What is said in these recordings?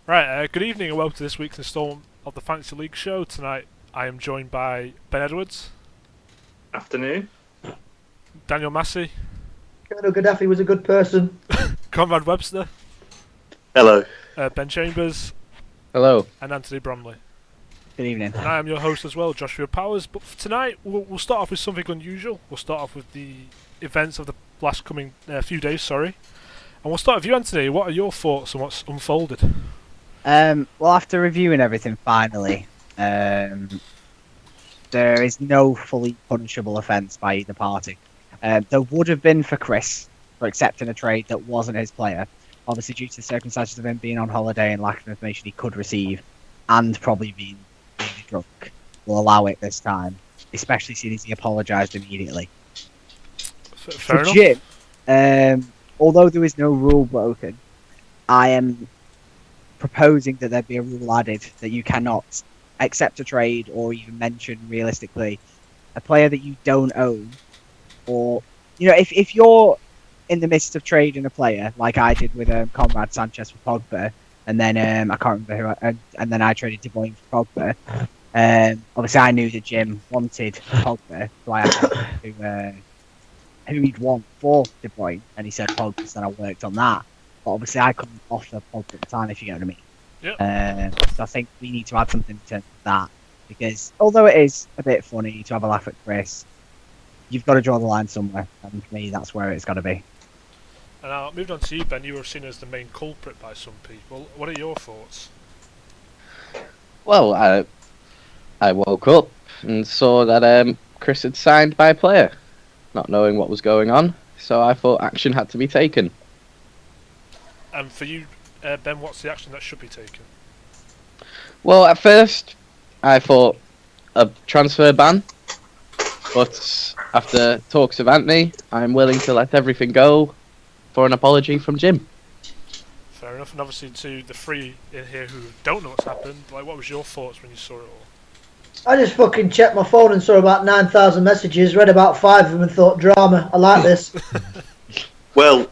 Right, good evening and welcome to this week's instalment of the Fantasy League show. Tonight I am joined by Ben Edwards, Afternoon. Daniel Massey, Colonel Gaddafi was a good person. Conrad Webster, Hello. Ben Chambers, Hello. and Anthony Bromley. Good evening. And I am your host as well, Joshua Powers. But for tonight, we'll start off with something unusual. We'll start off with the events of the last coming few days, and we'll start with you, Anthony. What are your thoughts on what's unfolded? Well, after reviewing everything, finally, there is no fully punishable offence by either party. There would have been for Chris for accepting a trade that wasn't his player, obviously due to the circumstances of him being on holiday and lack of information he could receive, and probably being really drunk. We'll allow it this time, especially seeing as he apologised immediately. Fair enough. Jim, although there is no rule broken, I am proposing that there be a rule added that you cannot accept a trade or even mention realistically a player that you don't own, or if you're in the midst of trading a player like I did with Conrad Sanchez for Pogba, and then I can't remember and then I traded De Bruyne for Pogba. Obviously I knew that Jim wanted Pogba, so I asked him who he'd want for De Bruyne, and he said Pogba, so then I worked on that. But obviously I couldn't offer Pogba at the time, if you get what I mean. Yep. So I think we need to add something to that, because although it is a bit funny to have a laugh at Chris, you've got to draw the line somewhere, and for me that's where it's got to be. And now, moving on to you, Ben, you were seen as the main culprit by some people. What are your thoughts? Well, I woke up and saw that Chris had signed by a player, not knowing what was going on. So I thought action had to be taken. And for you, Ben, what's the action that should be taken? Well, at first I thought a transfer ban, but after talks of Anthony, I'm willing to let everything go for an apology from Jim. Fair enough. And obviously to the three in here who don't know what's happened, like, what was your thoughts when you saw it all? I just fucking checked my phone and saw about 9,000 messages, read about 5 of them and thought, drama, I like this. Well,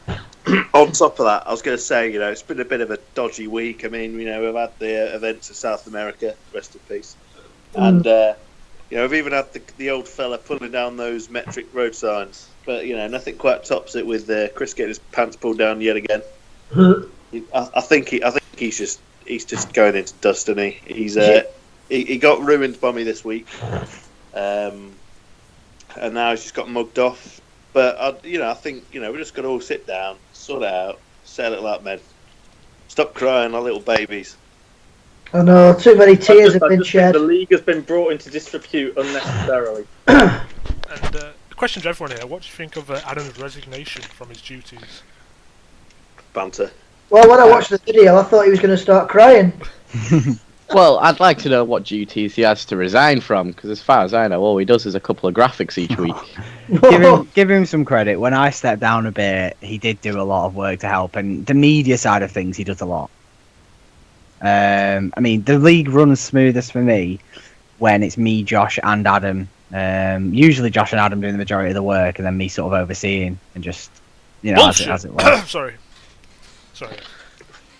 on top of that, I was going to say, it's been a bit of a dodgy week. I mean, we've had the events of South America, rest in peace. And, we've even had the old fella pulling down those metric road signs. But, nothing quite tops it with Chris getting his pants pulled down yet again. I think he's just going into dust, and he got ruined by me this week, and now he's just got mugged off. But I think we're just gonna all sit down, sort it out, settle it like men. Stop crying like little babies. I know, too many tears have been shed. The league has been brought into disrepute unnecessarily. And the question to everyone here: what do you think of Adam's resignation from his duties? Banter. Well, when I watched the video, I thought he was going to start crying. Well, I'd like to know what duties he has to resign from, because as far as I know, all he does is a couple of graphics each week. Give him some credit. When I stepped down a bit, he did do a lot of work to help, and the media side of things, he does a lot. I mean, the league runs smoothest for me when it's me, Josh, and Adam. Usually Josh and Adam doing the majority of the work, and then me sort of overseeing and just, as it was. Sorry.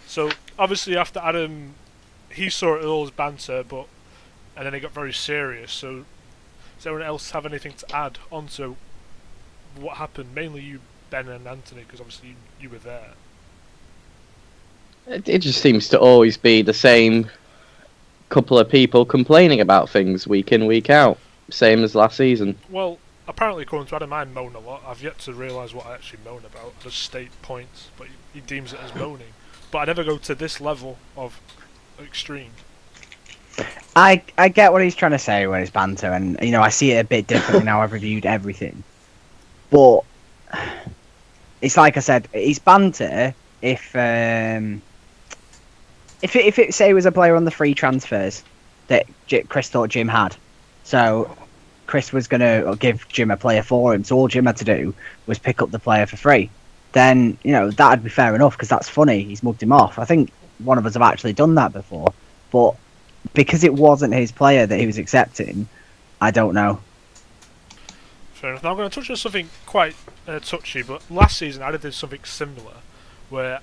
So obviously after Adam, he saw it all as banter, and then it got very serious. So does anyone else have anything to add onto what happened? Mainly you, Ben, and Anthony, because obviously you were there. It just seems to always be the same couple of people complaining about things week in, week out. Same as last season. Well, apparently according to Adam, I moan a lot. I've yet to realise what I actually moan about. I just state points, but he deems it as moaning. But I never go to this level of extreme. I get what he's trying to say when it's banter, and I see it a bit differently now. I've reviewed everything, but it's like I said, it's banter if it say was a player on the free transfers that Chris thought Jim had, so Chris was going to give Jim a player for him, so all Jim had to do was pick up the player for free. Then that'd be fair enough, because that's funny. He's mugged him off. I think one of us have actually done that before, but because it wasn't his player that he was accepting, I don't know. Fair enough. Now I'm going to touch on something quite touchy, but last season I did something similar, where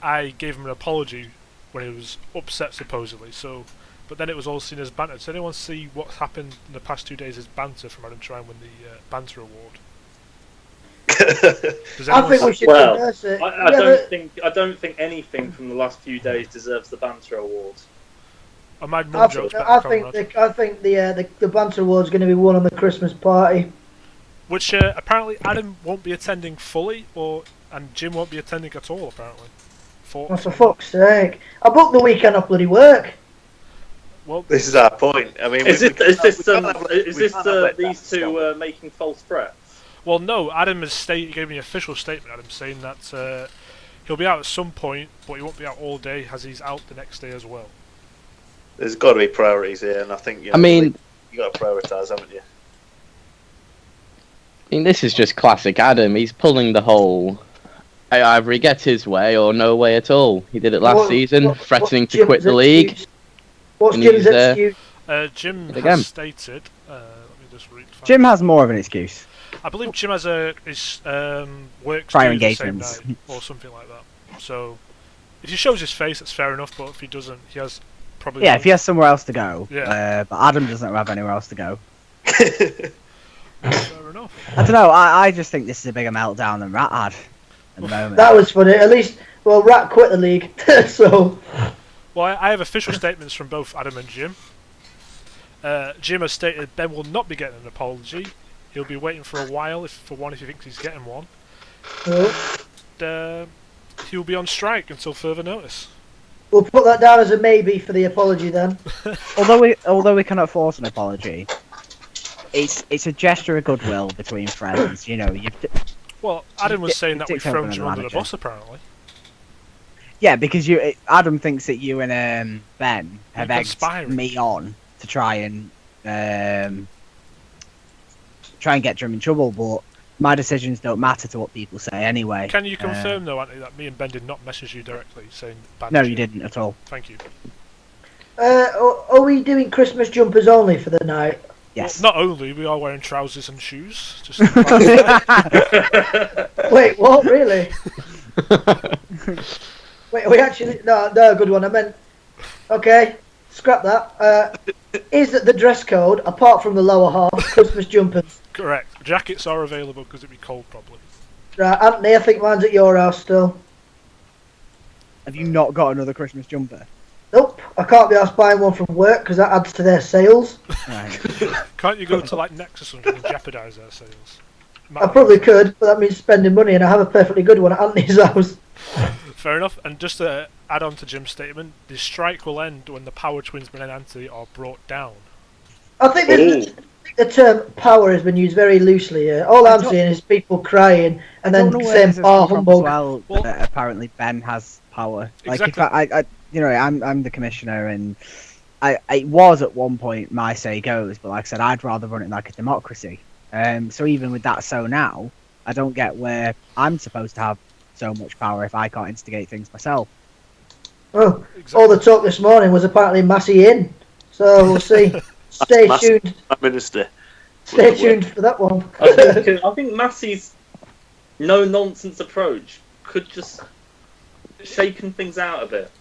I gave him an apology when he was upset supposedly. So, but then it was all seen as banter. Does anyone see what's happened in the past 2 days as banter from Adam trying to win the banter award? Does I anyone think we see- should Well, reverse it. I don't think anything from the last few days deserves the banter award. I made I more think, jokes better, I Conrad. think the banter award's going to be won on the Christmas party. Which apparently Adam won't be attending fully, and Jim won't be attending at all. Apparently, Oh, for fuck's sake! I booked the weekend off bloody work. well, This is our point. I mean, Is we this can't have- we can't have let these that two stop. making false threats? well, no. Adam has he gave me an official statement. Adam saying that he'll be out at some point, but he won't be out all day, as he's out the next day as well. There's got to be priorities here, and I think I mean, you got to prioritise, haven't you? this is just classic Adam. He's pulling the whole. Either he gets his way or no way at all. He did it last season, threatening to quit the league. What's And Jim's he's, excuse? Jim It again. has stated. Let me just read. Jim has more of an excuse. I believe Jim has his work Prior due the same engagements. night or something like that. So if he shows his face, that's fair enough. But if he doesn't, he has probably. Yeah, if he has somewhere else to go. Yeah. But Adam doesn't have anywhere else to go. Fair enough. I don't know. I just think this is a bigger meltdown than Rat had at the moment. That was funny. At least, well, Rat quit the league, so Well, I have official statements from both Adam and Jim. Jim has stated Ben will not be getting an apology. He'll be waiting for a while, if he thinks he's getting one. He'll be on strike until further notice. we'll put that down as a maybe for the apology then. although we cannot force an apology, it's a gesture of goodwill between friends. You know, Well, Adam was saying that we've Dick's thrown open Jim and under the manager. bus, apparently. yeah, because Adam thinks that you and Ben have You're egged conspiring. me on to try and get Jim in trouble, but my decisions don't matter to what people say anyway. Can you confirm, though, Anthony, that me and Ben did not message you directly saying bad No, Jim? you didn't at all. Thank you. Are we doing Christmas jumpers only for the night? Yes. Well, not only, we are wearing trousers and shoes. Just to clarify. Wait, what? Really? Wait, we actually no, good one. I meant, okay, scrap that. Is that the dress code apart from the lower half? Christmas jumpers. Correct. Jackets are available because it'd be cold, probably. Right, Anthony, I think mine's at your house still. Have you not got another Christmas jumper? Nope, I can't be asked buying one from work because that adds to their sales. Right. Can't you go to like Nexus and jeopardise their sales? I probably could, but that means spending money, and I have a perfectly good one at Anthony's house. Fair enough. And just to add on to Jim's statement, the strike will end when the Power Twins, Ben and Anthony, are brought down. I think the term power has been used very loosely here. All I'm seeing is people crying and then saying "bar humbug." Well, Well- apparently Ben has power. Like Exactly. if I I'm the commissioner, and it was at one point my say goes, but like I said, I'd rather run it like a democracy. So even with that, so now I don't get where I'm supposed to have so much power if I can't instigate things myself. Oh, Exactly. all the talk this morning was apparently Massey in. So we'll see. Stay Massey. tuned. Prime Minister. Stay tuned for that one. I think Massey's no nonsense approach could just shaken things out a bit.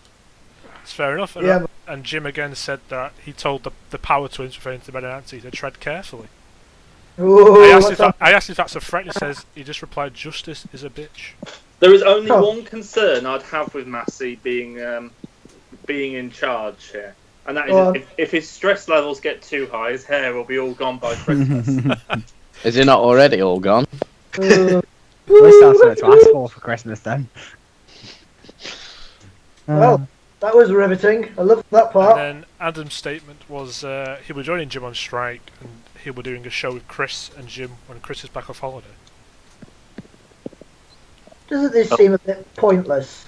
It's fair enough. And, Yeah, and Jim again said that he told the Power Twins, referring to Ben and Anthony, to tread carefully. Ooh, I what's that? asked if that's a threat. He says he just replied, "Justice is a bitch." There is only Oh. one concern I'd have with Massey being in charge here, and that is Go on. if his stress levels get too high, his hair will be all gone by Christmas. Is it not already all gone? Ooh. At least that's something to ask for Christmas then. Well, that was riveting. I love that And part. then Adam's statement was he was joining Jim on strike, and he was doing a show with Chris and Jim when Chris is back off holiday. Doesn't this seem a bit pointless?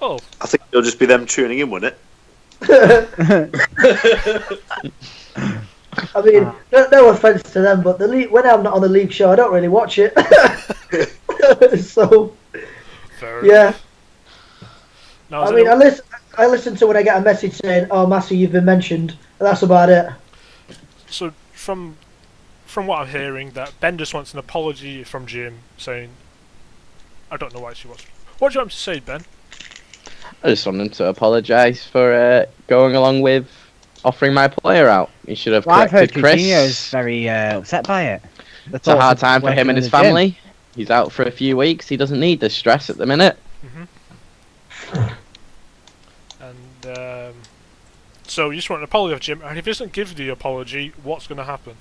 Oh, I think it'll just be them tuning in, wouldn't it? I mean, no offense to them, but the league, when I'm not on the league show, I don't really watch it. So, fair enough. yeah. Now, I is mean, anyone- I listen to when I get a message saying, "Oh, Massey, you've been mentioned." And that's about it. so from what I'm hearing, that Ben just wants an apology from Jim, saying, "I don't know why she wants." What do you want him to say, Ben? I just wanted to apologise for going along with offering my player out. He should have Well, I've heard corrected Chris. Coutinho's very upset by it. It's a hard time for him and his family. He's out for a few weeks. He doesn't need the stress at the minute. And so you just want an apology of Jim, and if he doesn't give the apology, what's going to happen?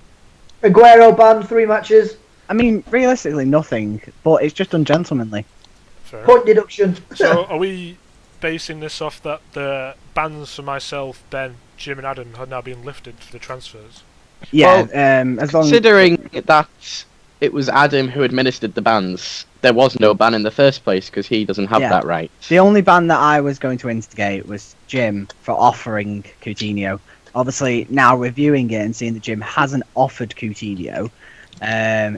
Aguero banned 3 matches. I mean, realistically, nothing, but it's just ungentlemanly. Fair enough. Point deduction. So are we basing this off that the bans for myself, Ben, Jim and Adam had now been lifted for the transfers? Yeah, Well, as long Considering that it was Adam who administered the bans, there was no ban in the first place because he doesn't have Yeah. that right. the only ban that I was going to instigate was Jim for offering Coutinho. Obviously, now reviewing it and seeing that Jim hasn't offered Coutinho,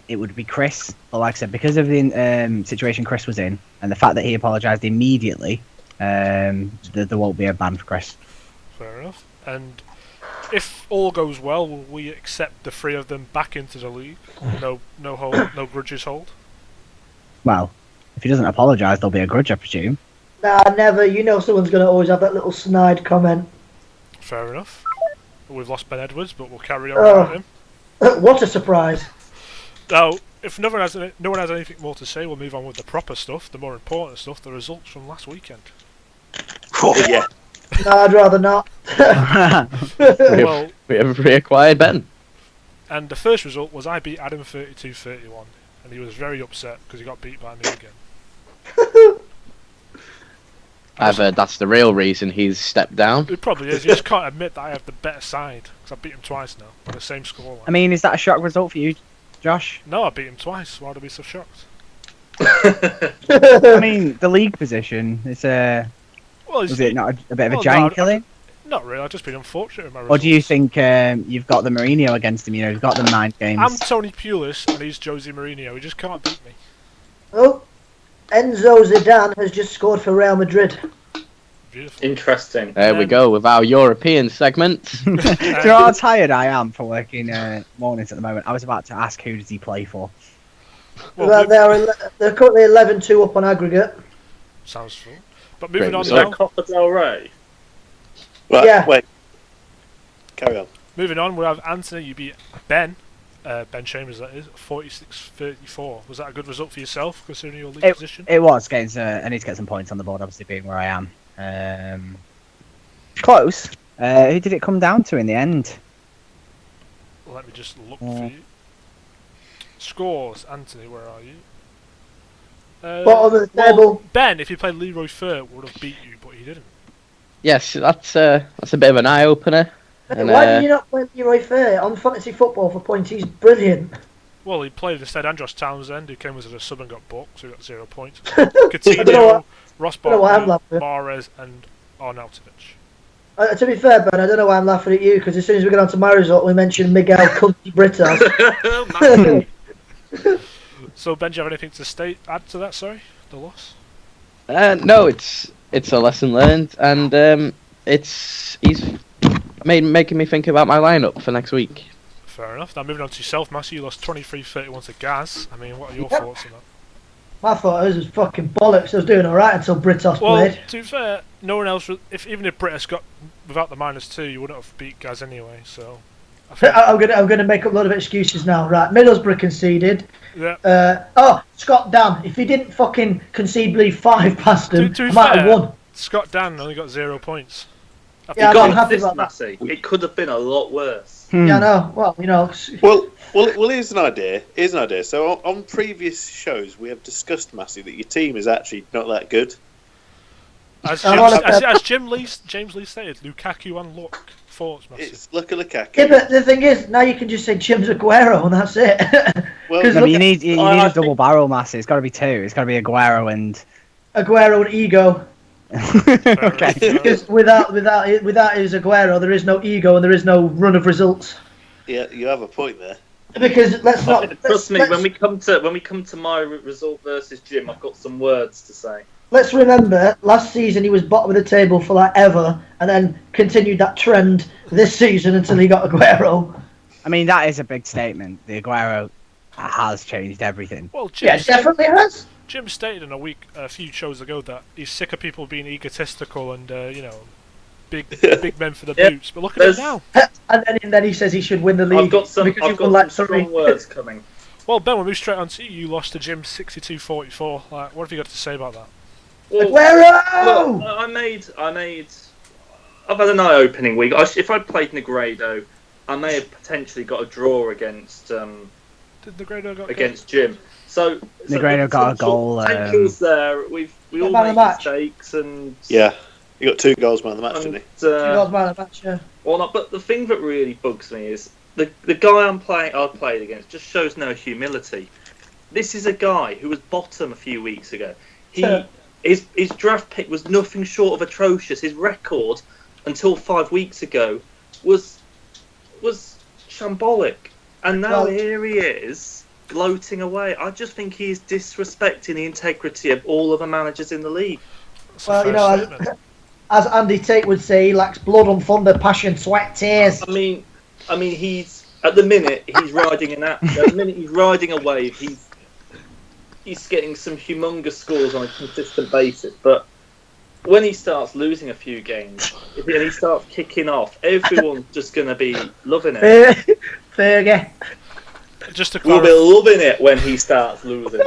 it would be Chris. But like I said, because of the situation Chris was in and the fact that he apologised immediately, there won't be a ban for Chris. Fair enough. And if all goes well, will we accept the 3 of them back into the league? No grudges hold. Well, if he doesn't apologise, there'll be a grudge, I presume. Nah, never. You know someone's going to always have that little snide comment. Fair enough. We've lost Ben Edwards, but we'll carry on Oh. without him. What a surprise. Now, if no one has anything more to say, we'll move on with the proper stuff, the more important stuff, the results from last weekend. Oh yeah. No, I'd rather not. Well, We have reacquired Ben. and the first result was I beat Adam 32-31, and he was very upset because he got beat by me again. I've heard that's the real reason he's stepped down. It probably is. He just can't admit that I have the better side because I beat him twice now on the same score. I mean, is that a shock result for you, Josh? No, I beat him twice. Why would I be so shocked? I mean, the league position is Well, was it not a bit of a well, giant no, killing? Not really. I've just been unfortunate with my Or results. do you think you've got the Mourinho against him? You know, you've got the mind games. I'm Tony Pulis and he's Jose Mourinho. He just can't beat me. Oh, Enzo Zidane has just scored for Real Madrid. Beautiful. Interesting. There we go with our European segment. Do you know how tired I am for working mornings at the moment? I was about to ask who does he play for. Well, They're currently 11-2 up on aggregate. sounds full. But moving Great on Is result. now. that Copa del Rey? Right. Yeah. Wait. Carry on. Moving on, we have Anthony. You beat Ben. Ben Chambers, that is 46-34. Was that a good result for yourself, considering your league position? It was getting. I need to get some points on the board, obviously being where I am. Close. Who did it come down to in the end? Let me just look for you. Scores, Anthony. Where are you? Bottom of the table. Ben, if he played Leroy Fer, would have beat you, but he didn't. Yes, that's a bit of an eye opener. And, Why did you not play Leroy Fair on fantasy football for points? He's brilliant. Well, he played instead Andros Townsend, who came as a sub and got booked, so he got 0 points. I don't know Coutinho, Ross I don't know why I'm Barkley, laughing. Mahrez, and Arnautovic. To be fair, Ben, I don't know why I'm laughing at you, because as soon as we get on to my result, we mentioned Miguel Cunty Britos. So, Ben, do you have anything to add to that? Sorry, the loss. No, it's a lesson learned, and he's making me think about my lineup for next week. Fair enough. Now, moving on to yourself, Matthew, you lost 23-31 to Gaz. I mean, what are your thoughts on that? I thought it was fucking bollocks. I was doing alright until Britos Well, played. to be fair, no one else. Even if Britos got without the -2, you wouldn't have beat Gaz anyway. So, I think, I'm gonna make up a lot of excuses now. Right, Middlesbrough conceded. yeah. Scott Dan. If he didn't fucking concede, believe 5 past him, To be I might have fair, won. Scott Dan only got 0 points. Yeah, God, I'm happy this about that. Massey, it could have been a lot worse. Yeah, I know. Well, you know. Well, here's an idea. So on previous shows, we have discussed, Massey, that your team is actually not that good. As I'm James, on a- as James Lee stated, Lukaku and Luck. Thoughts, Matthew? It's look at Lukaku. Yeah, but the thing is, now you can just say Jim's Aguero and that's it. Well, 'Cause No, look but you at need you I need a think- double barrel mass. It's got to be 2. It's got to be Aguero and. Aguero and ego. Okay. Because without his Aguero, there is no ego and there is no run of results. yeah, you have a point there. Because let's not Trust me, let's, when we come to my result versus Jim, I've got some words to say. let's remember last season he was bottom of the table for like ever, and then continued that trend this season until he got Aguero. I mean, that is a big statement. The Aguero has changed everything. Well, Yeah, James, definitely has. Jim stated in a few shows ago that he's sick of people being egotistical and big men for the Yeah, boots. But look at him now. And then he says he should win the league. I've got some strong words coming. Well, Ben, we'll move straight on to you. You lost to Jim 62-44. Like, what have you got to say about that? Well, Aguero! I've had an eye-opening week. If I'd played Negredo, I may have potentially got a draw against Did Negredo got against Jim. So Negredo got a goal. Potential's there. We all Man of make the match. mistakes and Yeah, he got 2 goals man of the match, didn't he? 2 goals man of the match, yeah. Well, not, but the thing that really bugs me is the guy I've played against just shows no humility. This is a guy who was bottom a few weeks ago. His draft pick was nothing short of atrocious. His record until 5 weeks ago was shambolic, and now here he is gloating away. I just think he is disrespecting the integrity of all of the managers in the league. Well, you know, as Andy Tate would say, he lacks blood on thunder, passion, sweat, tears. I mean, he's at the minute he's riding at the minute he's riding a wave. He's getting some humongous scores on a consistent basis, but when he starts losing a few games and he starts kicking off, everyone's just going to be loving it. Fergie. Just to We'll clarify, be loving it when he starts losing.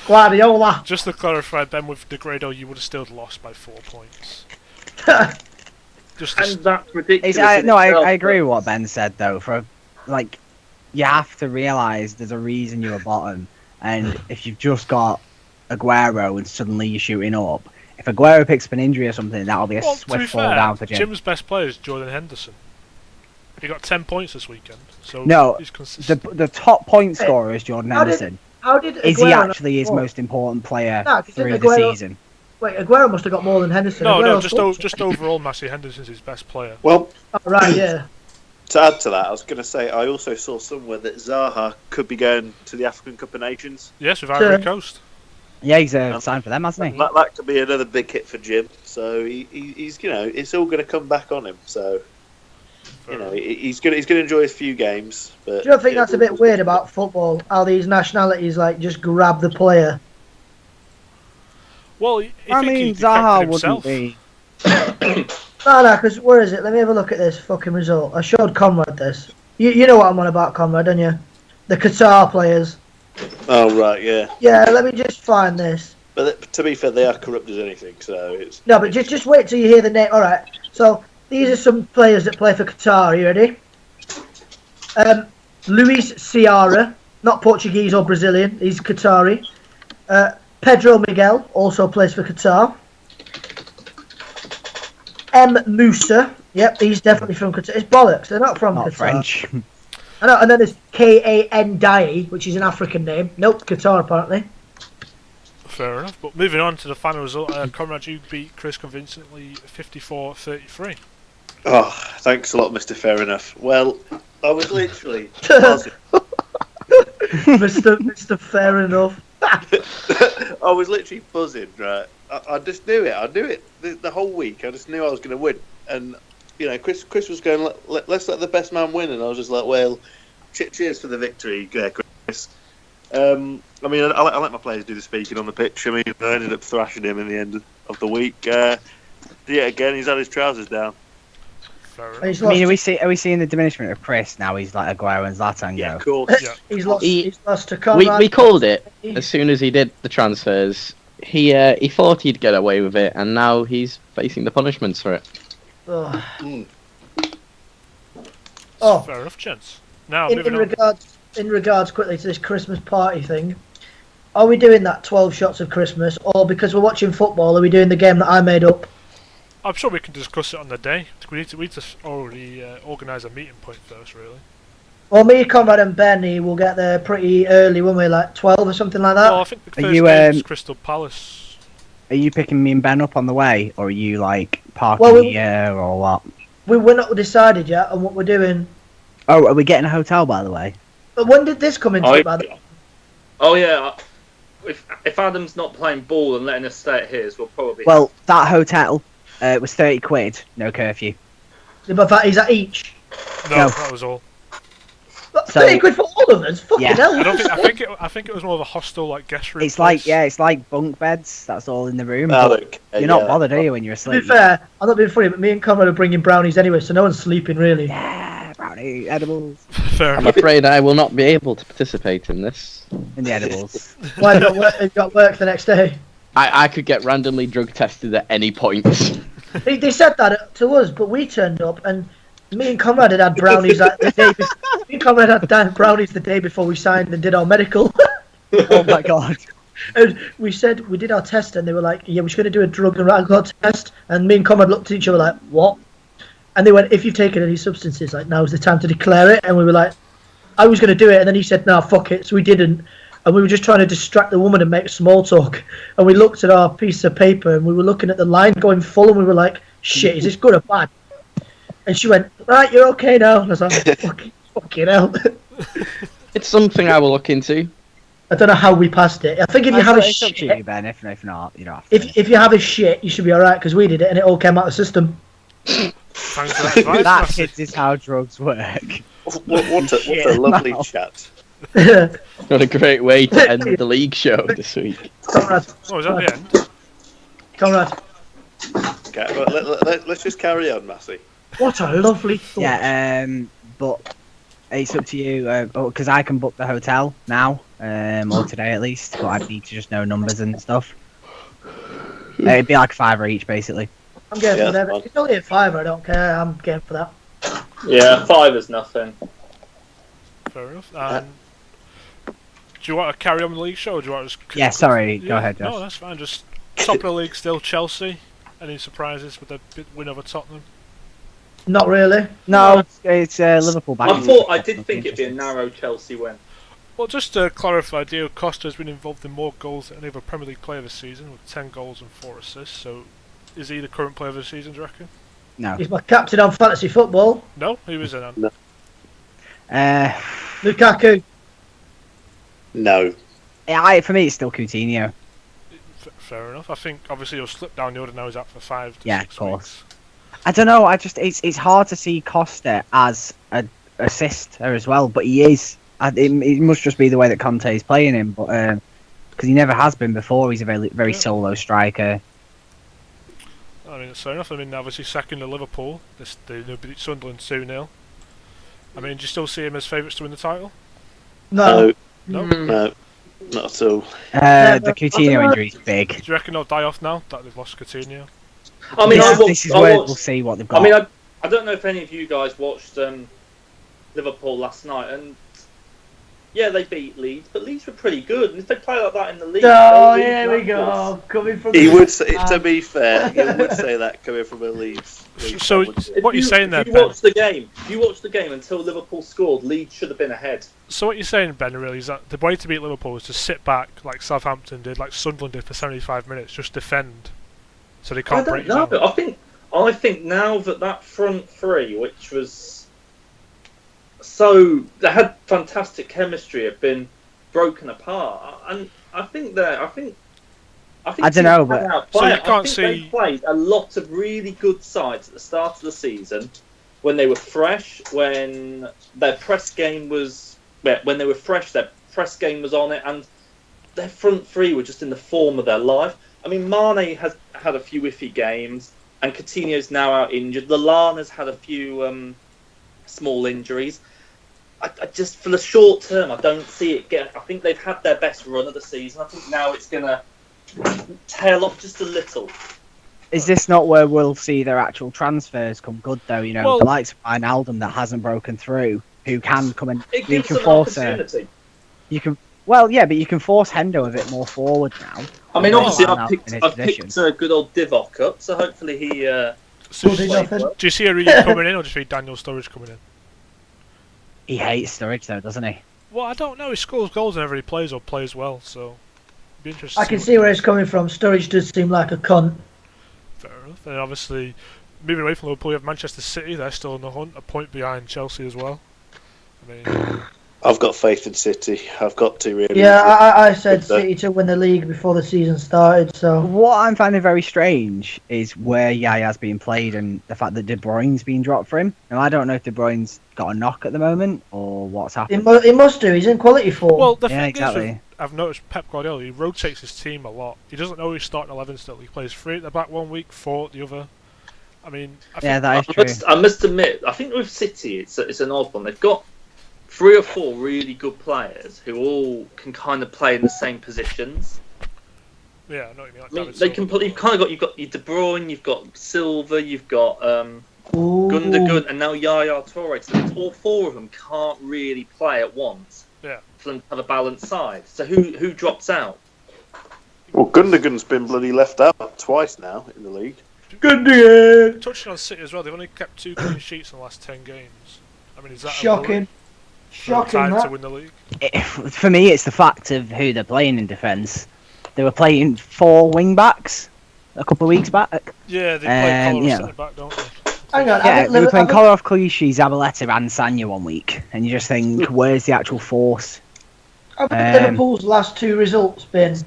Guardiola. just to clarify, Ben, with Negredo, you would have still lost by 4 points. Just And that's ridiculous. I agree with what Ben said though. You have to realise there's a reason you're a bottom, and if you've just got Aguero and suddenly you're shooting up, if Aguero picks up an injury or something, that'll be a to be swift fall fair, down for Jim. Jim's best player is Jordan Henderson. He got 10 points this weekend, so No, he's consistent. The top point scorer is Jordan How did- Henderson. How did Is he Aguero actually his not- most important player No, 'cause through the Aguero- season? Wait, Aguero must have got more than Henderson. No, Aguero just overall, Massey Henderson's his best player. Well, Oh, right, yeah. to add to that, I was going to say I also saw somewhere that Zaha could be going to the African Cup of Nations. Yes, with Ivory Coast. Yeah, he's signed for them, hasn't he? That could be another big hit for Jim. So he's it's all going to come back on him. So he's going to enjoy his few games. But Do you not think that's a bit weird about football? How these nationalities just grab the player? Well, I mean, Zaha wouldn't be. No, because where is it? Let me have a look at this fucking result. I showed Conrad this. You know what I'm on about, Conrad, don't you? The Qatar players. Oh right, yeah. Yeah, let me just find this. But to be fair, they are corrupt as anything. So it's No, but just wait till you hear the name. All right. So these are some players that play for Qatar. Are you ready? Luis Ciara, not Portuguese or Brazilian. He's Qatari. Pedro Miguel also plays for Qatar. M. Musa. Yep, he's definitely from Qatar. It's bollocks. They're not from Not Qatar. French. I know, and then there's Kan Dai, which is an African name. Nope, Qatar apparently. Fair enough. But moving on to the final result, Conrad, you beat Chris convincingly 54-33. oh, thanks a lot, Mr. Fair Enough. Well, I was literally buzzing. Mr. Fair Enough. I was literally buzzing, right? I just knew it. I knew it the whole week. I just knew I was going to win. And, Chris was going, let's let the best man win. And I was just like, well, cheers for the victory, Chris. I let my players do the speaking on the pitch. I ended up thrashing him in the end of the week. Yet again, he's had his trousers down. Fair enough. He's I mean, lost, are we seeing the diminishment of Chris now? He's like Aguero and Zlatan Yeah, go. of course. Yeah. he's lost to Conrad. We called it as soon as he did the transfers. He thought he'd get away with it, and now he's facing the punishments for it. Oh. Mm. Oh. Fair enough, gents. Now, In moving on. regards quickly to this Christmas party thing, are we doing that 12 shots of Christmas, or because we're watching football, are we doing the game that I made up? I'm sure we can discuss it on the day. We need to already organise a meeting point first, really. Well, me, Conrad, and Benny will get there pretty early, won't we? Like 12 or something like that. Well, I think the Are first you, game's Crystal Palace. Are you picking me and Ben up on the way, or are you parking Well, here, or what? We're not decided yet on what we're doing. Oh, are we getting a hotel, by the way? But when did this come into it, by the way? Oh yeah. If Adam's not playing ball and letting us stay at his, we'll probably. Well, that hotel was 30 quid, no curfew. But is that each? No, No. that was all. But So- 30 quid for all all of us. Fucking Yeah. hell. I think it was more of a hostel like guest room. It's like place. it's like bunk beds. That's all in the room. I but don't care, you're not yeah. bothered, are you, when you're To be asleep? fair, I'm not being funny, but me and Conrad are bringing brownies anyway, so no one's sleeping really. Yeah, brownie edibles Fair I'm enough. afraid I will not be able to participate in this. in the edibles. Why have you got work the next day? I could get randomly drug tested at any point. They said that to us, but we turned up and me and Conrad had brownies the day before. Me and Conrad had brownies the day before we signed and did our medical. Oh my god. And we said we did our test, and they were like, "Yeah, we're just going to do a drug and alcohol test." And me and Conrad looked at each other like, "What?" And they went, "If you've taken any substances, like now's the time to declare it." And we were like, "I was going to do it," and then he said, "No, fuck it." So we didn't, and we were just trying to distract the woman and make small talk. And we looked at our piece of paper, and we were looking at the line going full, and we were like, "Shit, is this good or bad?" And she went, "Right, you're okay now." And I was like, "Fucking hell." It's something I will look into. I don't know how we passed it. I think if you have a It's up to shit, you, Ben. If not, you don't have to. if you have a shit, you should be alright because we did it and it all came out of the system. Thanks for that advice, That, Massey. kids, is how drugs work. What a lovely Wow. chat. What a great way to end the league show this week. Conrad, Oh, is that the end? Conrad, Okay, well, let's just carry on, Massey. what a lovely thought. Yeah, but it's up to you, because I can book the hotel now, or today at least, but I'd need to just know numbers and stuff. It'd be like $5 each, basically. I'm game Yeah, for that. fine. It's only a $5, I don't care. I'm game for that. Yeah, 5 is nothing. Fair enough. Do you want to carry on the league show, or do you want to just... Yeah, sorry, go ahead, Josh. No, that's fine. Just top of the league still, Chelsea. Any surprises with the win over Tottenham? Not really. No, it's Liverpool back. I did think it'd be a narrow Chelsea win. Well, just to clarify, Diego Costa has been involved in more goals than any other Premier League player this season, with 10 goals and 4 assists. So, is he the current player of the season, do you reckon? No. He's my captain on fantasy football. No? Who is it then? No. Lukaku. No. For me, it's still Coutinho. Fair enough. I think, obviously, he'll slip down the order now. He's out for 5 to Yeah, 6 of course. weeks. I don't know. It's hard to see Costa as an assister as well, but he is. It must just be the way that Conte is playing him, but because he never has been before. He's a very solo striker. I mean, it's fair enough. I mean, obviously, second to Liverpool. They beat Sunderland 2-0. I mean, do you still see him as favourites to win the title? No. No, No? no, not at all. The but- Coutinho injury is big. Do you reckon they'll die off now that they've lost Coutinho? I mean, This is where we'll see what they've got. I mean, I don't know if any of you guys watched Liverpool last night, and yeah, they beat Leeds, but Leeds were pretty good, and if they play like that in the league, Oh, they'll lead here we Rangers. go. Coming from He the- would say, to be fair, he would say that coming from a Leeds. So, fan, wouldn't he? If what you're saying there, if you Ben? watched the game until Liverpool scored, Leeds should have been ahead. So what you're saying, Ben, really, is that the way to beat Liverpool is to sit back like Southampton did, like Sunderland did for 75 minutes, just defend, so they I can't don't break know. down. I think now that front three, which was so they had fantastic chemistry, have been broken apart, and I think I don't know, but- So you I can't think they see- played a lot of really good sides at the start of the season when they were fresh, when their press game was when they were fresh, their press game was on it, and their front three were just in the form of their life. I mean, Mane has had a few iffy games, and Coutinho's now out injured. Lallana's had a few small injuries. I just, for the short term, I don't see it get. I think they've had their best run of the season. I think now it's going to tail off just a little. Is this not where we'll see their actual transfers come good, though? You know, Well- the likes of Wijnaldum that hasn't broken through, who can come and It you gives can them force opportunity. you can. Well, yeah, but you can force Hendo a bit more forward now. I mean, Well, obviously, in I've his picked position. a good old Divock up, so hopefully he. So, Well, do, they you, nothing. do you see Origi coming in, or just see Daniel Sturridge coming in? He hates Sturridge, though, doesn't he? Well, I don't know. He scores goals whenever he plays or plays well, so it'd be interesting. I can see where it's coming from. Sturridge does seem like a cunt. Fair enough. And obviously, moving away from Liverpool, you have Manchester City. They're still in the hunt, a point behind Chelsea as well. I mean, I've got faith in City. I've got to really. Yeah, I said So- City to win the league before the season started. So What I'm finding very strange is where Yaya's being played and the fact that De Bruyne's been dropped for him. Now, I don't know if De Bruyne's got a knock at the moment or what's happened. he must do. He's in quality form. Well, the Yeah, thing exactly. is, I've noticed Pep Guardiola, he rotates his team a lot. He doesn't always start in 11 still. He plays 3 at the back 1 week, 4 at the other. I mean, I Yeah, think that is true. I must admit, I think with City, it's an odd one. They've got 3 or 4 really good players who all can kind of play in the same positions. yeah, I know what you mean. Like I mean, David they Silva. can play. You've got your De Bruyne, you've got Silva, you've got Ooh. Gundogan, and now Yaya Toure. So all 4 of them can't really play at once. Yeah. For them to have a balanced side. So who drops out? Well, Gundogan's been bloody left out twice now in the league. Gundogan. Touching on City as well, they've only kept 2 clean sheets in the last 10 games. I mean, is that Shocking. Shocking time to that. win the league? For me, it's the fact of who they're playing in defence. They were playing 4 wing backs a couple of weeks back. Yeah, they play Collar yeah. centre back, don't they? Hang on. Yeah, I they were playing think Kolarov, Clichy, Zabaleta, and Sanya 1 week, and you just think, where's the actual force? Liverpool's last 2 results been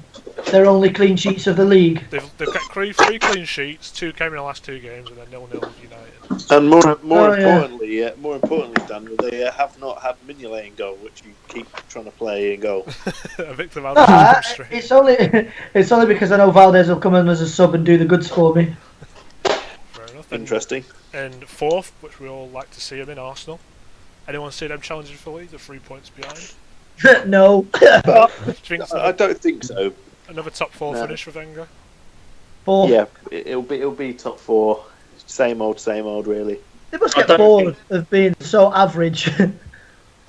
their only clean sheets of the league. They've kept 3 clean sheets, 2 came in the last 2 games, and then 0-0 with United. And more yeah. importantly, Daniel, they have not had Mignolet in goal, which you keep trying to play in goal. Victor No, Valdez straight. it's only because I know Valdez will come in as a sub and do the goods for me. Fair enough. And, Interesting. and 4th, which we all like to see him in, Arsenal. Anyone see them challenging for league? They're 3 points behind. No. Do you think it's I don't think so. another top 4 No. finish for Wenger? 4. Yeah, it'll be top 4. Same old, really. They must I get don't bored of being so average.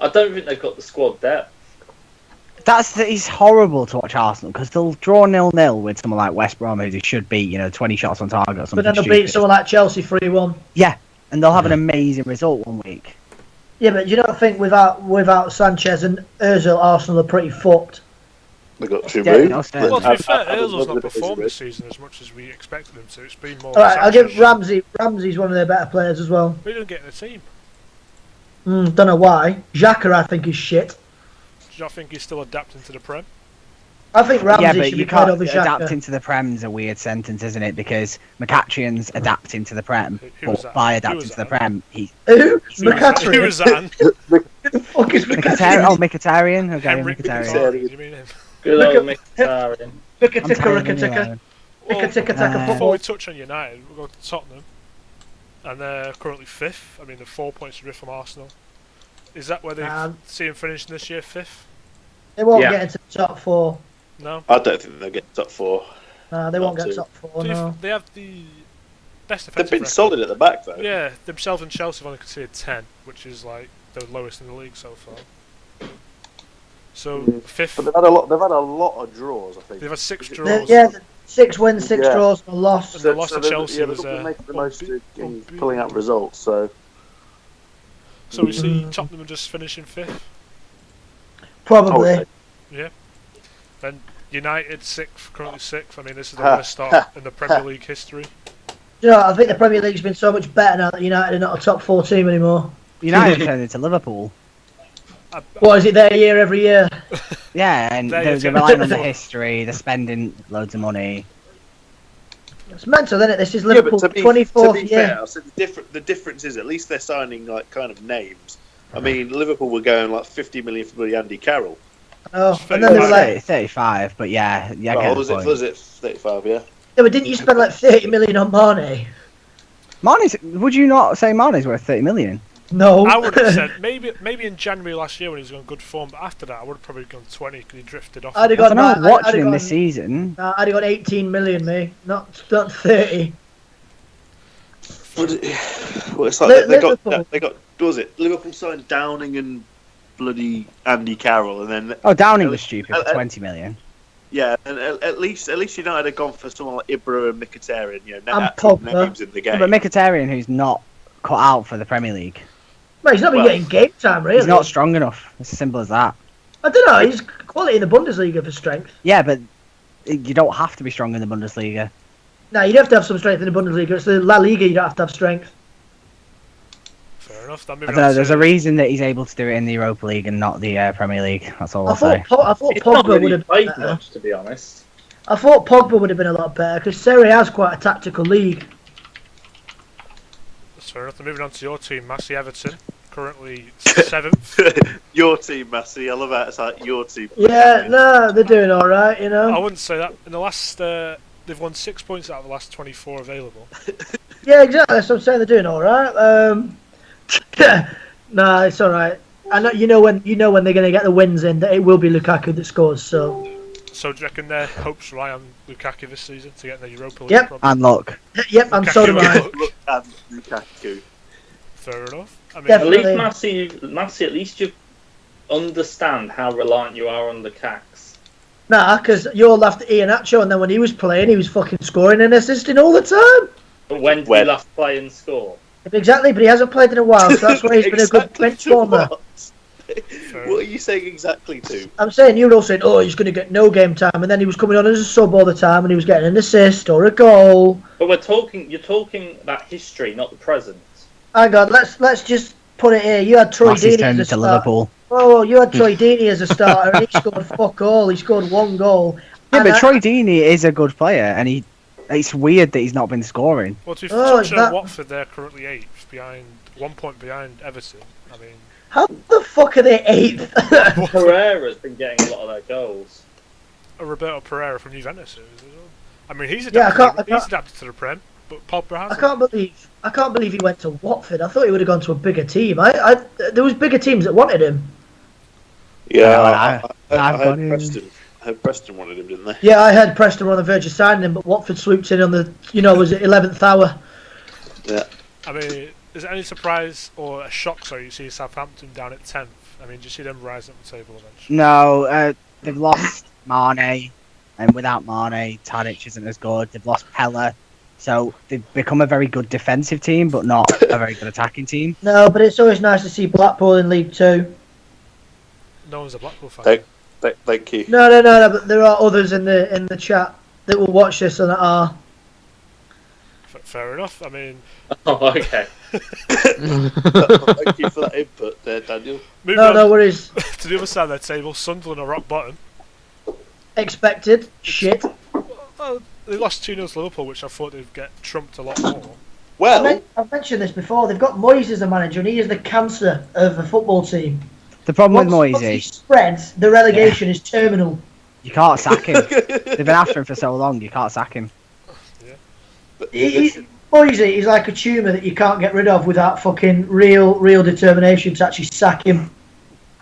I don't think they've got the squad depth. It's horrible to watch Arsenal because they'll draw 0-0 with someone like West Brom who they should beat, 20 shots on target or something. But then they'll stupid. beat someone like Chelsea 3-1. Yeah, and they'll have an amazing result 1 week. Yeah, but you don't think without Sanchez and Ozil, Arsenal are pretty fucked? They got Giroud. Yeah, no, certainly. Well, to be fair, I Ozil's love not the performed Giroud. this season as much as we expected him to. It's been more. All right, I'll give Sanchez. Ramsey. Ramsey's one of their better players as well. We didn't get in the team. Don't know why. Xhaka, I think, is shit. Do you think he's still adapting to the Prem? I think Ramsey Yeah, but should you be played can't over adapt Xhaka. into the Prem's a weird sentence, isn't it? Because McCatchion's adapting to the Prem, Who was but that? by Who adapting was to the that? Prem, he Who? Who McCaffrey. was that? Who the fuck is Mkhitaryan. Oh, McCaffrey? Mkhitaryan. Okay, Henrik Mkhitaryan. Mkhitaryan. Do you mean him? Good Look old at- Mkhitaryan. I'm Ricka-ticka, tired of ricka-ticka. him. Well, Ricka-ticka-taka uh, before football. we touch on United, we'll go to Tottenham, and they're currently 5th. I mean, they're 4 points adrift from Arsenal. Is that where they see him finishing this year, 5th? They won't Yeah. get into the top 4. No. I don't think they'll get top 4. No, they won't Not get to. top 4, Do you no. they have the best They've defensive been record. solid at the back though. Yeah, themselves and Chelsea have only conceded 10, which is like the lowest in the league so far. So Mm. 5th, But they've had a lot of draws. I think. they've had 6 They- draws. Yeah, 6 wins, 6 Yeah. draws, and a loss. And the loss to they're- Chelsea yeah, was they're making the most of unbeaten. pulling out results. So So we see Tottenham just finishing 5th. Probably. Then United 6th, currently 6th. I mean, this is the worst start in the Premier League history. You know, I think the Premier League's been so much better now that United are not a top 4 team anymore. United turned into Liverpool. What is it their year every year? Yeah, and There they're you go. relying on the history. They're spending loads of money. It's mental, isn't it? This is yeah, but Liverpool's to be 24th year. fair, I said the difference is at least they're signing like kind of names. I mean, Liverpool were going like 50 million for bloody Andy Carroll. Oh, and then they were like, 35, but yeah, I get Oh, the point. was it 35? Yeah. yeah, but didn't you spend like 30 million on Mane? Would you not say Mane's worth 30 million? No. I would have said maybe in January last year when he was on good form, but after that I would have probably gone 20 because he drifted off. I'd have I don't know, gone, I'd watching have him this gone- season, I'd have got 18 million, me. Not 30. Well, it's like Liverpool. they got was it Liverpool signed Downing and bloody Andy Carroll, and then Downing was stupid Uh, for 20 million. yeah, and at least United had gone for someone like Ibra and Mkhitaryan, And actual Pogba. names in the game. But Mkhitaryan, who's not cut out for the Premier League, Mate, he's not been Well, getting game time, really. he's not strong enough. It's as simple as that. I don't know, he's quality in the Bundesliga for strength. Yeah, but you don't have to be strong in the Bundesliga. No, you'd have to have some strength in the Bundesliga. It's the La Liga you don't have to have strength. Fair enough. Then I moving don't know. on There's to- a reason that he's able to do it in the Europa League and not the Premier League. That's all I I'll say. thought He's not Pogba would really have been played better. much, to be honest. I thought Pogba would have been a lot better because Serie A is quite a tactical league. That's fair enough. Then moving on to your team, Massey Everton, currently 7th. Your team, Massey. I love that. It's like your team. Yeah, no, they're doing all right, you I know. wouldn't say that. In the last, they've won 6 points out of the last 24 available. Yeah, exactly. That's what I'm saying. They're doing all right. Nah, it's all right. I know you know when they're going to get the wins in that it will be Lukaku that scores. So So do you reckon their hopes rely on Lukaku this season to get in the Europa League? Yep. Probably? And look, yep, and so do I. Look at Lukaku. Fair enough. I mean, Yeah, At least Definitely. Massey, at least you understand how reliant you are on the Cax. Nah, because you all laughed at Iheanacho, and then when he was playing, he was fucking scoring and assisting all the time. But when did When? he last play and score? Exactly, but he hasn't played in a while, so that's why he's been a good Exactly bench to warmer. what? What are you saying exactly to? I'm saying you were all saying, oh, he's going to get no game time, and then he was coming on as a sub all the time, and he was getting an assist or a goal. But you're talking about history, not the present. Hang on, let's just put it here. You had Troy Massey's Deeney turned as a to starter. Liverpool. Oh, you had Troy Deeney as a starter, and he scored fuck all. He scored one goal. Yeah, And but I- Troy Deeney is a good player, and it's weird that he's not been scoring. well, to Oh, touch is on that- Watford, they're currently 8th, behind 1 point behind Everton. I mean, How the fuck are they 8th? Pereira's been getting a lot of their goals. Roberto Pereira from Juventus is as well. I mean, he's Yeah, I adapted. can't- He's adapted to the Prem, but Pogba I hasn't. can't believe he went to Watford. I thought he would have gone to a bigger team. There was bigger teams that wanted him. Yeah, I've I got heard him. Preston. I heard Preston wanted him, didn't they? Yeah, I heard Preston were on the verge of signing him, but Watford swooped in on the, was it 11th hour? Yeah. I mean, is it any surprise or a shock, sorry, you see Southampton down at 10th? I mean, do you see them rising up the table eventually? No, they've lost Mane, and without Mane, Tadic isn't as good. They've lost Pella, so they've become a very good defensive team, but not a very good attacking team. No, but it's always nice to see Blackpool in League Two. No one's a Blackpool fan. Thank you. No, but there are others in the chat that will watch this and that are. Fair enough. I mean, Oh, okay. Thank you for that input there, Daniel. moving No, on no worries. to the other side of the table, Sunderland are rock bottom. Expected. Shit. Well, they lost 2-0 to Liverpool, which I thought they'd get trumped a lot more. Well, I've mentioned this before. They've got Moyes as the manager, and he is the cancer of a football team. The problem with Once Moyes he is spreads, the relegation is terminal. you can't sack him. They've been after him for so long, you can't sack him. Moyes is like a tumour that you can't get rid of without fucking real determination to actually sack him.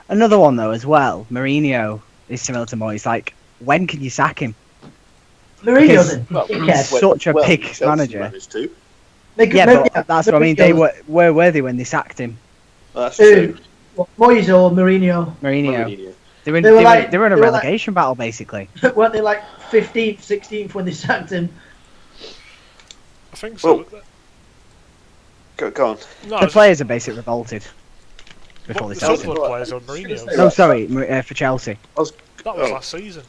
Another one though as well, Mourinho is similar to Moyes. Like, when can you sack him? Mourinho's a well, dickhead. Such a pig Chelsea manager. managed to. Yeah, but that's what I mean. They where were they when they sacked him? That's Who? true. Moyes or Mourinho? Mourinho. Mourinho. They were in, They were like- they were in a they were like- relegation battle basically. Weren't they like 15th, 16th when they sacked him? I think so. Go on. No, The it's players are basically revolted before the they sacked him. Sunderland players on Mourinho. No, sorry, for Chelsea. That was Oh. last season.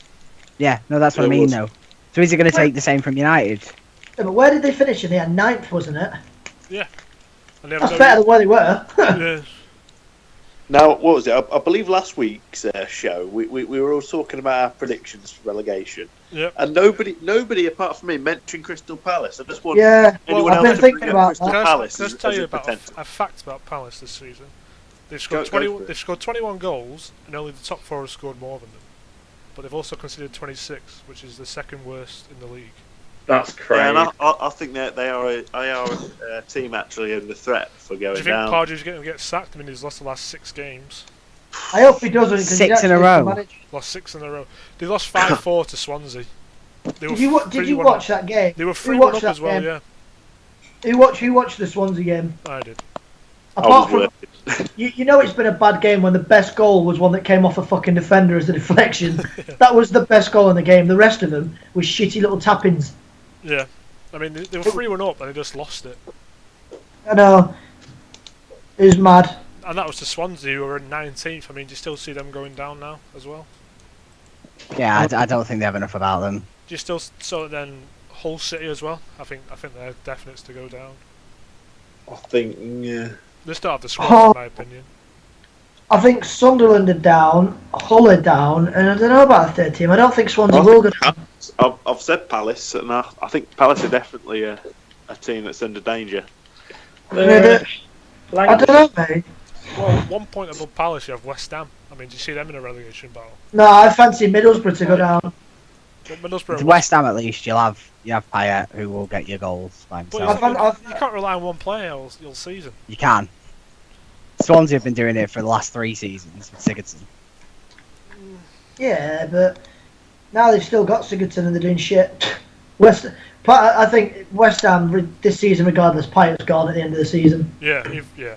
Yeah, no, that's what It I mean was. though. So is he going to take the same from United? Yeah, but where did they finish? In the 9th, wasn't it? And they have That's no- better than where they were. Yeah. Now, what was it? I believe last week's show, we were all talking about our predictions for relegation. Yep. And nobody apart from me mentioned Crystal Palace. I just want Yeah, anyone I've else been to thinking bring up about Crystal that. Can I Palace just as tell a you about potential. a fact about Palace this season? They've scored Go 21. for it. They've scored 21 goals, and only the top 4 have scored more than them. But they've also conceded 26, which is the second worst in the league. That's crazy. Yeah, and I think that they are a team actually under threat for Do going you think down. Pardew's going to get sacked? I mean, he's lost the last 6 games. I hope he doesn't. 'cause he's 6 in a actually row. the manager. Lost 6 in a row. They lost 5-4 to Swansea. They Did you 3-1 watch that game? They were Who 3-1 watched up that as well, game? yeah. Who watched the Swansea game? I did. I Apart was from working. you know, it's been a bad game when the best goal was one that came off a fucking defender as a deflection. That was the best goal in the game. The rest of them was shitty little tap-ins. Yeah. I mean, they were 3-1 up, and they just lost it. I know. It was mad. And that was to Swansea, who were in 19th. I mean, do you still see them going down now as well? Yeah, I don't think they have enough about them. Do you still so then Hull City as well? I think they're definites to go down. I think, yeah. They still have the squad, Oh. in my opinion. I think Sunderland are down, Hull are down, and I don't know about the third team. I don't think Swansea I will think go down. I've said Palace, and I think Palace are definitely a team that's under danger. I don't know, mate. Well, 1 point above Palace, you have West Ham. I mean, do you see them in a relegation battle? No, I fancy Middlesbrough to go down. But Middlesbrough. With West Ham, at least you have Payet who will get your goals by But himself. you can't rely on one player all season. You can. Swansea have been doing it for the last 3 seasons with Sigurdsson. Yeah, but now they've still got Sigurdsson and they're doing shit. I think West Ham this season, regardless, Payet's gone at the end of the season. Yeah.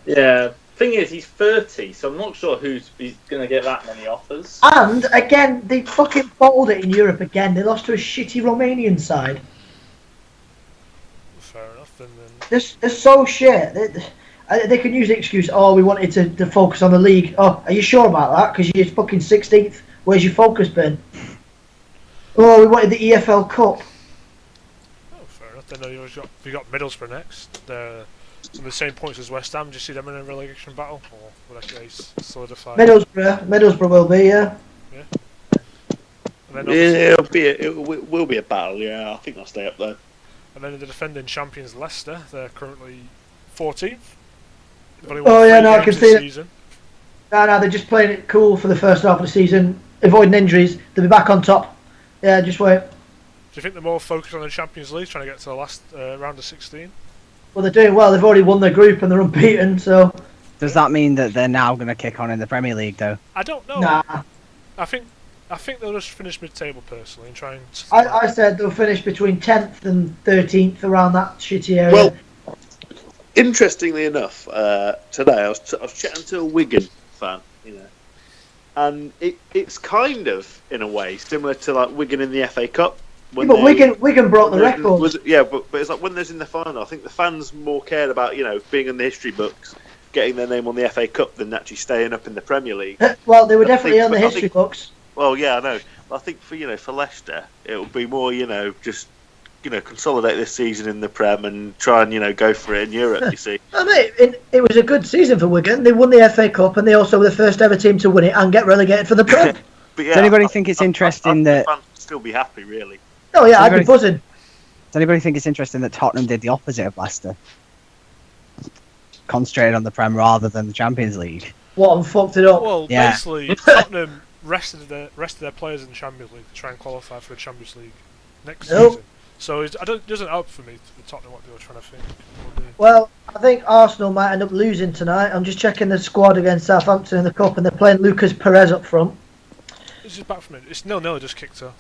Yeah. Thing is, he's 30, so I'm not sure he's going to get that many offers. And again, they fucking bottled it in Europe again. They lost to a shitty Romanian side. Fair enough. And then They're so shit. They can use the excuse, oh, we wanted to focus on the league. Oh, are you sure about that? Because you're fucking 16th. Where's your focus been? Oh, we wanted the EFL Cup. oh, fair enough. Then you got Middlesbrough next. They're on the same points as West Ham. Do you see them in a relegation battle, or will they solidify? Middlesbrough will be, yeah. And then It will be a battle. Yeah, I think they'll stay up there. And then the defending champions Leicester, they're currently 14th. They've only Oh, won yeah, 3 no, I games can this see it. season. No, they're just playing it cool for the first half of the season, avoiding injuries. They'll be back on top. Yeah, just wait. Do you think they're more focused on the Champions League, trying to get to the last round of 16? Well, they're doing well. They've already won their group and they're unbeaten, so... Does that mean that they're now going to kick on in the Premier League, though? I don't know. Nah. I think they'll just finish mid-table personally and try and. I said they'll finish between 10th and 13th, around that shitty area. Well, interestingly enough, today I was chatting to a Wigan fan, and it's kind of in a way similar to like Wigan in the FA Cup. Yeah, but Wigan broke the record. But it's like when there's in the final, I think the fans more cared about being in the history books, getting their name on the FA Cup than actually staying up in the Premier League. Well, they were definitely on the history books. Well, yeah, I know. I think for Leicester, it will be more just consolidate this season in the Prem and try and go for it in Europe. You see. I mean, it was a good season for Wigan. They won the FA Cup and they also were the first ever team to win it and get relegated for the Prem. But yeah, Does anybody think it's interesting that? fans would still be happy, really. Oh yeah, I'd be buzzing. Does anybody think it's interesting that Tottenham did the opposite of Leicester? Concentrated on the Prem rather than the Champions League. What, and fucked it up? Well, Yeah. basically, Tottenham rested their players in the Champions League to try and qualify for the Champions League next Nope. season. So it doesn't help for me for Tottenham what they were trying to think. Well, I think Arsenal might end up losing tonight. I'm just checking the squad against Southampton in the Cup and they're playing Lucas Perez up front. This is back from it. It's 0-0, just kicked off.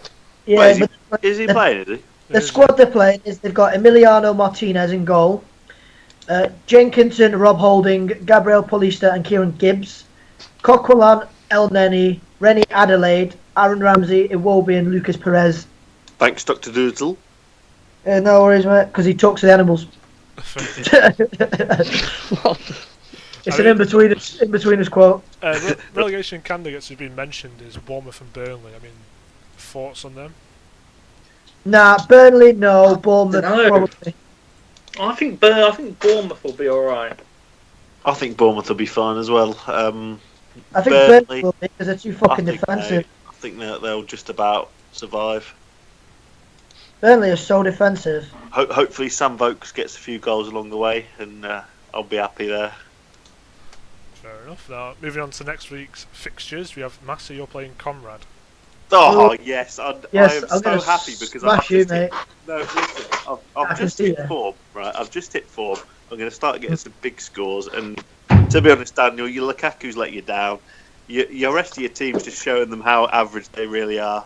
Yeah, Wait, but is he playing? Is he? the squad they're playing is they've got Emiliano Martinez in goal, Jenkinson, Rob Holding, Gabriel Paulista and Kieran Gibbs, Coquelin, El Neni, Rennie Adelaide, Aaron Ramsey, Iwobi and Lucas Perez. Thanks, Dr. Doodle. No worries, mate, because he talks to the animals. It's an in-betweeners quote. Relegation candidates who've been mentioned is Bournemouth and Burnley. I mean, thoughts on them? Nah, Burnley, no. Bournemouth, Dunno. probably. I think Bournemouth will be alright. I think Bournemouth will be fine as well. I think Burnley, Burnley will be because they're too fucking defensive. I think they'll just about survive. Burnley are so defensive. Hopefully Sam Vokes gets a few goals along the way, and I'll be happy there. Fair enough. Now, moving on to next week's fixtures, we have Massey, you're playing Conrad. Oh yes, I Yes, am I'm so gonna happy because smash you, mate. No, listen, I I've can just see hit that. form, right? I've just hit form. I'm going to start getting some big scores, and to be honest, Daniel, your Lukaku's let you down. Your rest of your team's just showing them how average they really are.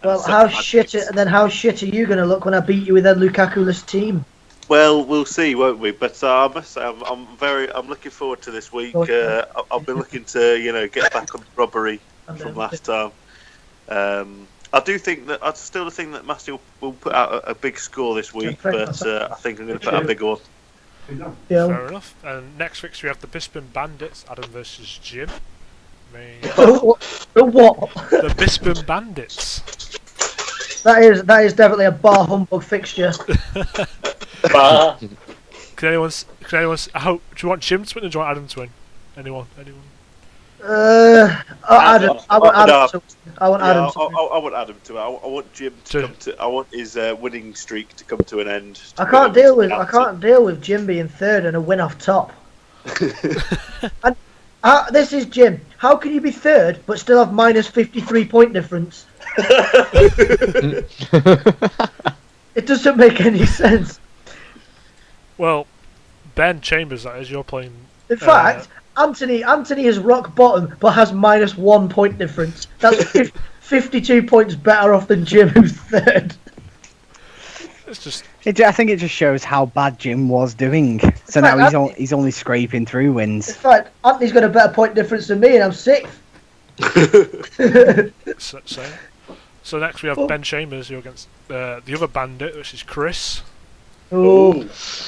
Well, So how I shit think- how shit are you going to look when I beat you with a Lukaku-less team? Well, we'll see, won't we? But I must say, I'm looking forward to this week. Okay. I've been looking to get back on the robbery from last time. I still think that Massey will put out a big score this week, but I think I'm going to put out a bigger one. Yeah. Fair enough. And next week we have the Bisping Bandits, Adam versus Jim. What? The Bisping Bandits. That is definitely a bar humbug fixture. Bah. Because Can anyone? How do you want Jim to win or do you want Adam to win? Anyone? Adam. I want Adam to. I want Yeah, Adam I to. want Adam to. I want Jim to come to. I want his winning streak to come to an end. I can't deal with Jim being third and a win off top. And this is Jim. How can you be third but still have minus 53 point difference? It doesn't make any sense. Well, Ben Chambers, that is. You're playing. In fact, Anthony is rock bottom but has minus 1 point difference. That's 52 points better off than Jim, who's third. It's just. I think it just shows how bad Jim was doing. So In fact, now he's only scraping through In wins. fact, Anthony's got a better point difference than me, and I'm sixth. So next we have Ben Chambers, who against the other bandit, which is Chris. Oh,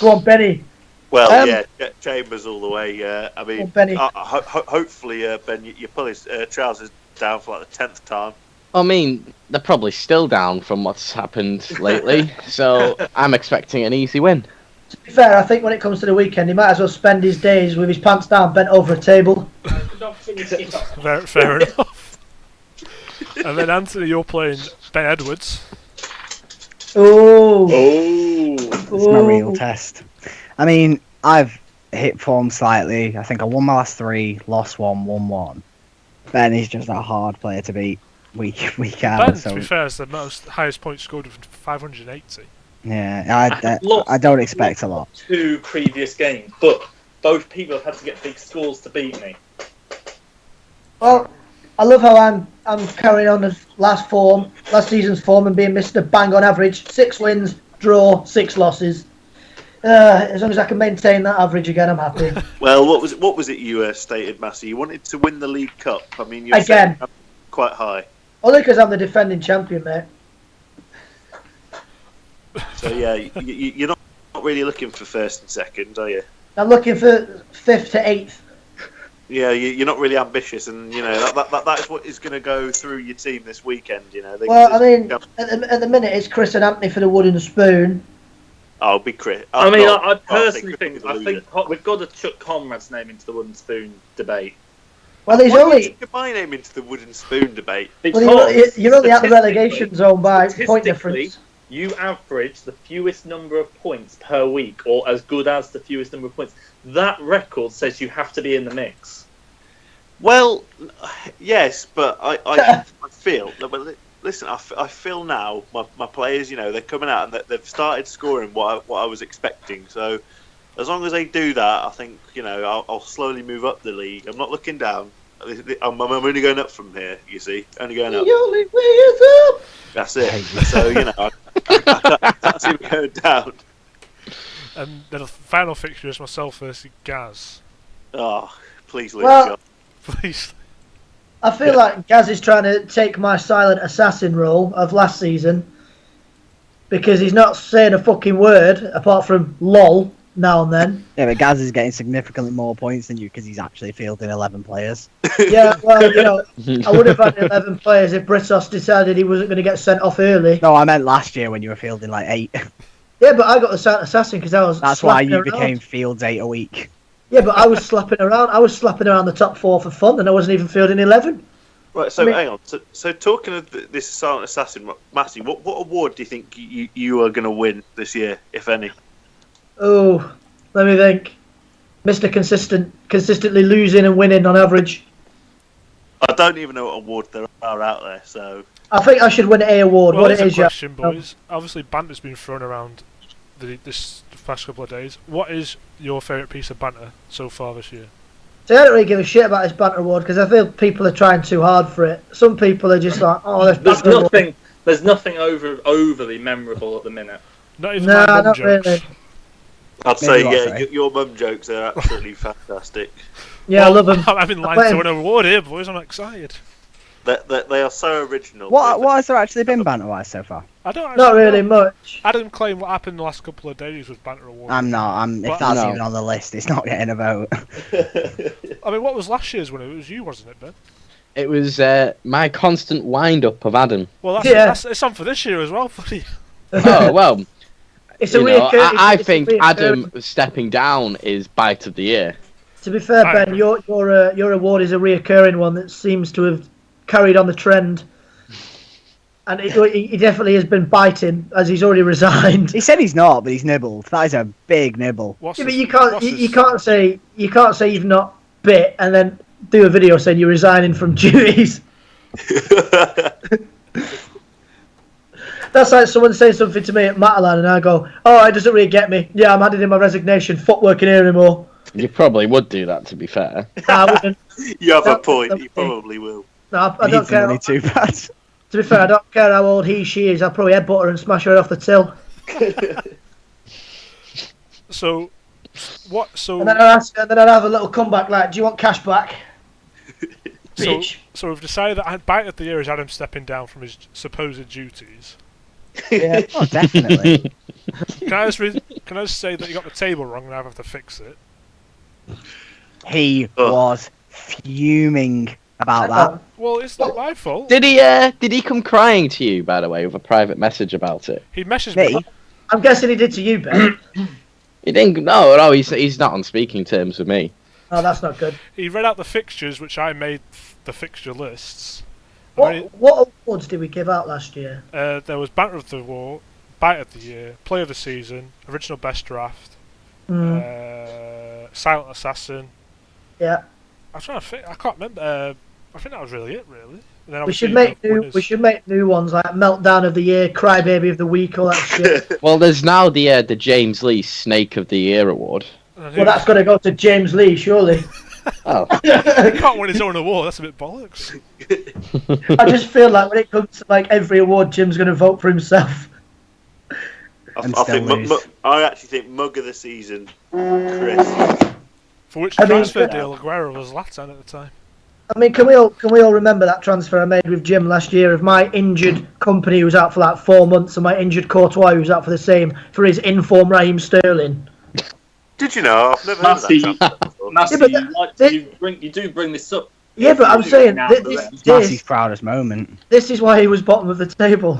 go on, Benny. Well, yeah, Chambers all the way. I mean, Oh, Benny. hopefully, Ben, you pull his trousers down for like the 10th time. I mean, they're probably still down from what's happened lately, so I'm expecting an easy win. To be fair, I think when it comes to the weekend, he might as well spend his days with his pants down, bent over a table. Fair enough. And then Anthony, you're playing Ben Edwards. Oh, It's my real test. I mean, I've hit form slightly. I think I won my last 3, lost 1, won 1. Ben is just a hard player to beat week out. Ben, So to be fair, is the highest point scored with 580. yeah, lost I don't expect a lot. 2 previous games, but both people have had to get big scores to beat me. well, I love how I'm carrying on as last season's form, and being Mr. Bang on average. 6 wins, draw, 6 losses. As long as I can maintain that average again, I'm happy. Well, what was it you stated, Massey? You wanted to win the League Cup. I mean, you're Again. quite high. Only because I'm the defending champion, mate. So yeah, you're not really looking for first and second, are you? I'm looking for 5th to 8th. Yeah, you're not really ambitious, and you know that's what is going to go through your team this weekend. You know. Well, I mean, at the minute it's Chris and Anthony for the wooden spoon. I'll be Chris. I personally think we've got to chuck Conrad's name into the wooden spoon debate. Well, he's Why only. did you chuck my name into the wooden spoon debate? Well, you're only at the relegation zone by point statistically, difference. You average the fewest number of points per week, or as good as the fewest number of points. That record says you have to be in the mix. Well, yes, but I feel. Listen, I feel now my players, you know, they're coming out and they've started scoring what I was expecting. So as long as they do that, I think, you know, I'll slowly move up the league. I'm not looking down. I'm only going up from here. You see, only going up. The only way is up. That's it. So you know, I can't see me going down. And then the final fixture is myself versus Gaz. Oh, please lose, Well- God. Please. I feel like Gaz is trying to take my silent assassin role of last season because he's not saying a fucking word apart from lol now and then. Yeah, but Gaz is getting significantly more points than you because he's actually fielding 11 players. Yeah, well, you know, I would have had 11 players if Britos decided he wasn't going to get sent off early. No, I meant last year when you were fielding like 8. Yeah, but I got the silent assassin because I was. That's why slapping you around. became fields 8 a week. Yeah, but I was slapping around. I was slapping around the top 4 for fun, and I wasn't even fielding 11. Right, so I mean- hang on. So talking of this silent assassin, Massey, what award do you think you are going to win this year, if any? Oh, let me think. Mr. Consistently losing and winning on average. I don't even know what awards there are out there. So I think I should win A award. Well, what there's it a is, yeah. question, boys. Obviously, banter's been thrown around this past couple of days. What is your favourite piece of banter so far this year? So I don't really give a shit about this banter award because I feel people are trying too hard for it. Some people are just like, oh, there's banter award. There's nothing overly memorable at the minute. Not even No, my mum not jokes. really. I'd say, Maybe yeah, I'll say. your mum jokes are absolutely fantastic. Yeah, I love them. I'm in line to win an award here, boys. I'm excited. They are so original. What has there actually been banter-wise so far? I don't actually Not really know. much. Adam claimed what happened the last couple of days was banter award. I'm not. What? If that's No. even on the list, it's not getting a vote. I mean, what was last year's winner? It was you, wasn't it, Ben? It was my constant wind-up of Adam. Well, Yeah. it's on for this year as well, buddy. Oh, well, It's a You know, reoccurring. I it's a think reoccurring- Adam stepping down is bite of the year. To be fair, I Ben, agree. your award is a reoccurring one that seems to have carried on the trend, and he definitely has been biting as he's already resigned. He said he's not, but he's nibbled. That is a big nibble. What's Yeah, but his- you can't what's you, his- you can't say you've not bit and then do a video saying you're resigning from duties. That's like someone saying something to me at Matalan and I go, "Oh, it doesn't really get me. Yeah, I'm handing in my resignation. Fuck working here anymore." You probably would do that, to be fair. Nah, I wouldn't. You have a That- point. that- You probably will. No, I don't Needs the care. money too bad. To be fair, I don't care how old she is. I'll probably headbutt her and smash her off the till. So, what? So, And then I'd have a little comeback like, "Do you want cash back?" so, Bitch. so we've decided that bite of the year is Adam stepping down from his supposed duties. Yeah. Oh, definitely. Can I just say that you got the table wrong and I have to fix it? He Ugh. was fuming about that. Well, it's not my fault. Did he come crying to you, by the way, with a private message about it? He messaged Me? me. I'm guessing he did to you, Ben. He didn't. No, he's not on speaking terms with me. Oh, that's not good. He read out the fixtures, which I made the fixture lists. I mean, What awards did we give out last year? there was Banter of the War, Bite of the Year, Play of the Season, Original Best Draft, Silent Assassin. Yeah. I'm trying to think. I can't remember. I think that was really it, really. And then We should obviously make the new. winners. We should make new ones like Meltdown of the Year, Crybaby of the Week, all that shit. Well, there's now the James Lee Snake of the Year award. And then Well, that's got to go to James Lee, surely. Oh, he can't win his own award. That's a bit bollocks. I just feel like when it comes to like every award, Jim's going to vote for himself. And I still think lose. I actually think Mug of the Season, Chris. For which I mean, transfer deal Aguero was Zlatan at the time. I mean, can we all remember that transfer I made with Jim last year of my injured company who was out for like 4 months and my injured Courtois who was out for the same for his inform Raheem Sterling. Did you know? I've never Massey, heard of that transfer before. Massey, Yeah, but you do bring this up. Yeah, but I'm saying Now, It's Massey's proudest moment. this is why he was bottom of the table.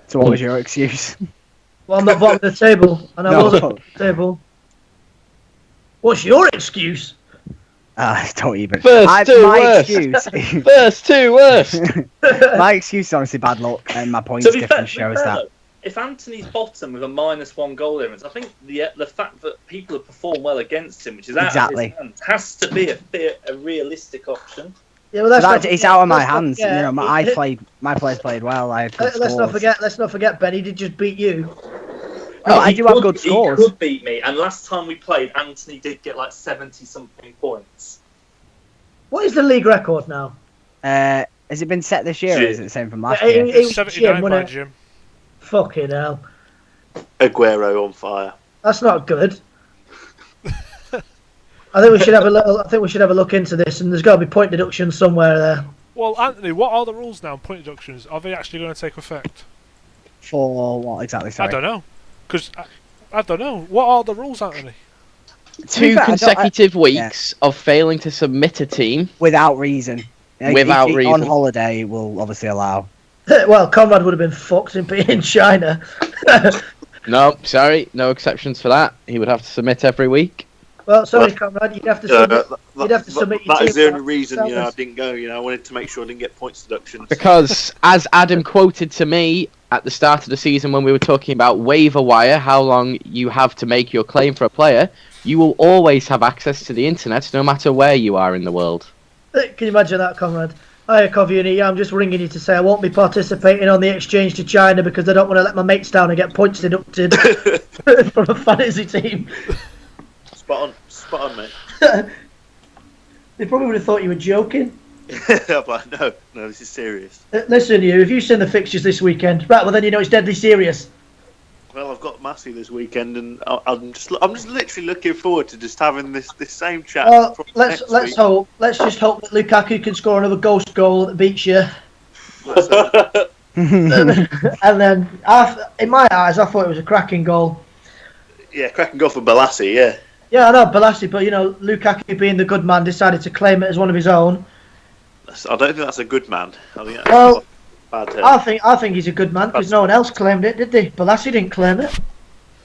So what was your excuse? Well, I'm not bottom of the table, and I No. wasn't bottom of the table. What's your excuse? Don't even. First two my worst. excuse. First two worst. My excuse is honestly bad luck, and my points To be fair, difference shows that. though, if Anthony's bottom with a -1 goal difference, I think the fact that people have performed well against him, which is out Exactly. of his hands, has to be a realistic option. Yeah, well, let's But not it's forget- out of my let's not hands. forget- You know, my players played well. I had good Let's not scores. forget. Let's not forget. Ben, he did just beat you. No, I He do have could- good scores. He could beat me, and last time we played, Anthony did get like 70-something points. What is the league record now? Has it been set this year, or is it the same from last Yeah, year? it was 79 Jim, by wasn't it? Jim. Fucking hell, Aguero on fire. that's not good. I think we should have a little. I think we should have a look into this, and there's got to be point deduction somewhere there. Well, Anthony, what are the rules now on point deductions? Are they actually going to take effect? For what exactly? Sorry. I don't know. Because I don't know. What are the rules, Anthony? To be Two fair, I don't- consecutive weeks of failing to submit a team. Without reason. Without On reason. holiday, will obviously allow. Well, Conrad would have been fucked in China. No, sorry, no exceptions for that. He would have to submit every week. Well, sorry, Conrad, you'd have to submit. You'd have to submit your that is team the only back. reason That I was- didn't go. I wanted to make sure I didn't get points deductions. Because, as Adam quoted to me at the start of the season when we were talking about waiver wire, how long you have to make your claim for a player, you will always have access to the internet no matter where you are in the world. Can you imagine that, Conrad? Hi, Coviuni. Yeah, I'm just ringing you to say I won't be participating on the exchange to China because I don't want to let my mates down and get points deducted from a fantasy team. Spot on, mate. They probably would have thought you were joking. I'm like, no, this is serious. Listen, you. If you've seen the fixtures this weekend, right? Well, then you know it's deadly serious. Well, I've got Massey this weekend, and I'm just literally looking forward to just having this same chat. Well, probably let's next let's week. hope. Let's just hope that Lukaku can score another ghost goal that beats you. Let's hope. And then, in my eyes, I thought it was a cracking goal. Yeah, cracking goal for Balassi. Yeah. Yeah, I know, Balassi, but you know, Lukaku being the good man decided to claim it as one of his own. I don't think that's a good man. I think that's Well, bad. I think he's a good man because no one else claimed it, did they? Balassi didn't claim it.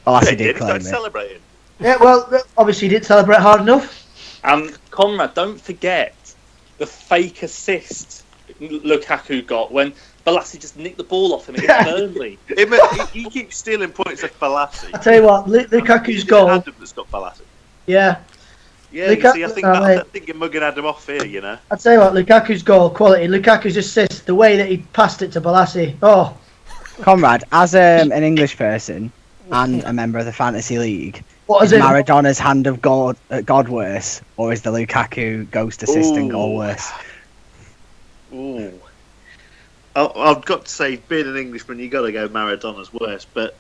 Balassi He did He claim started it. celebrating. Yeah, well, obviously he didn't celebrate hard enough. And Conrad, don't forget the fake assist Lukaku got when Balassi just nicked the ball off him against Burnley. He keeps stealing points off Balassi. I tell you what, Lukaku's goal. Adam that's got Balassi. Yeah, Yeah, you see, I think you're mugging Adam off here, you know. I tell you what, Lukaku's goal quality, Lukaku's assist, the way that he passed it to Balassi. Oh, Conrad, as an English person and a member of the Fantasy League, what is is it? Maradona's hand of God worse, or is the Lukaku ghost assist and goal Ooh. worse? Ooh. I've got to say, being an Englishman, you got to go Maradona's worse, but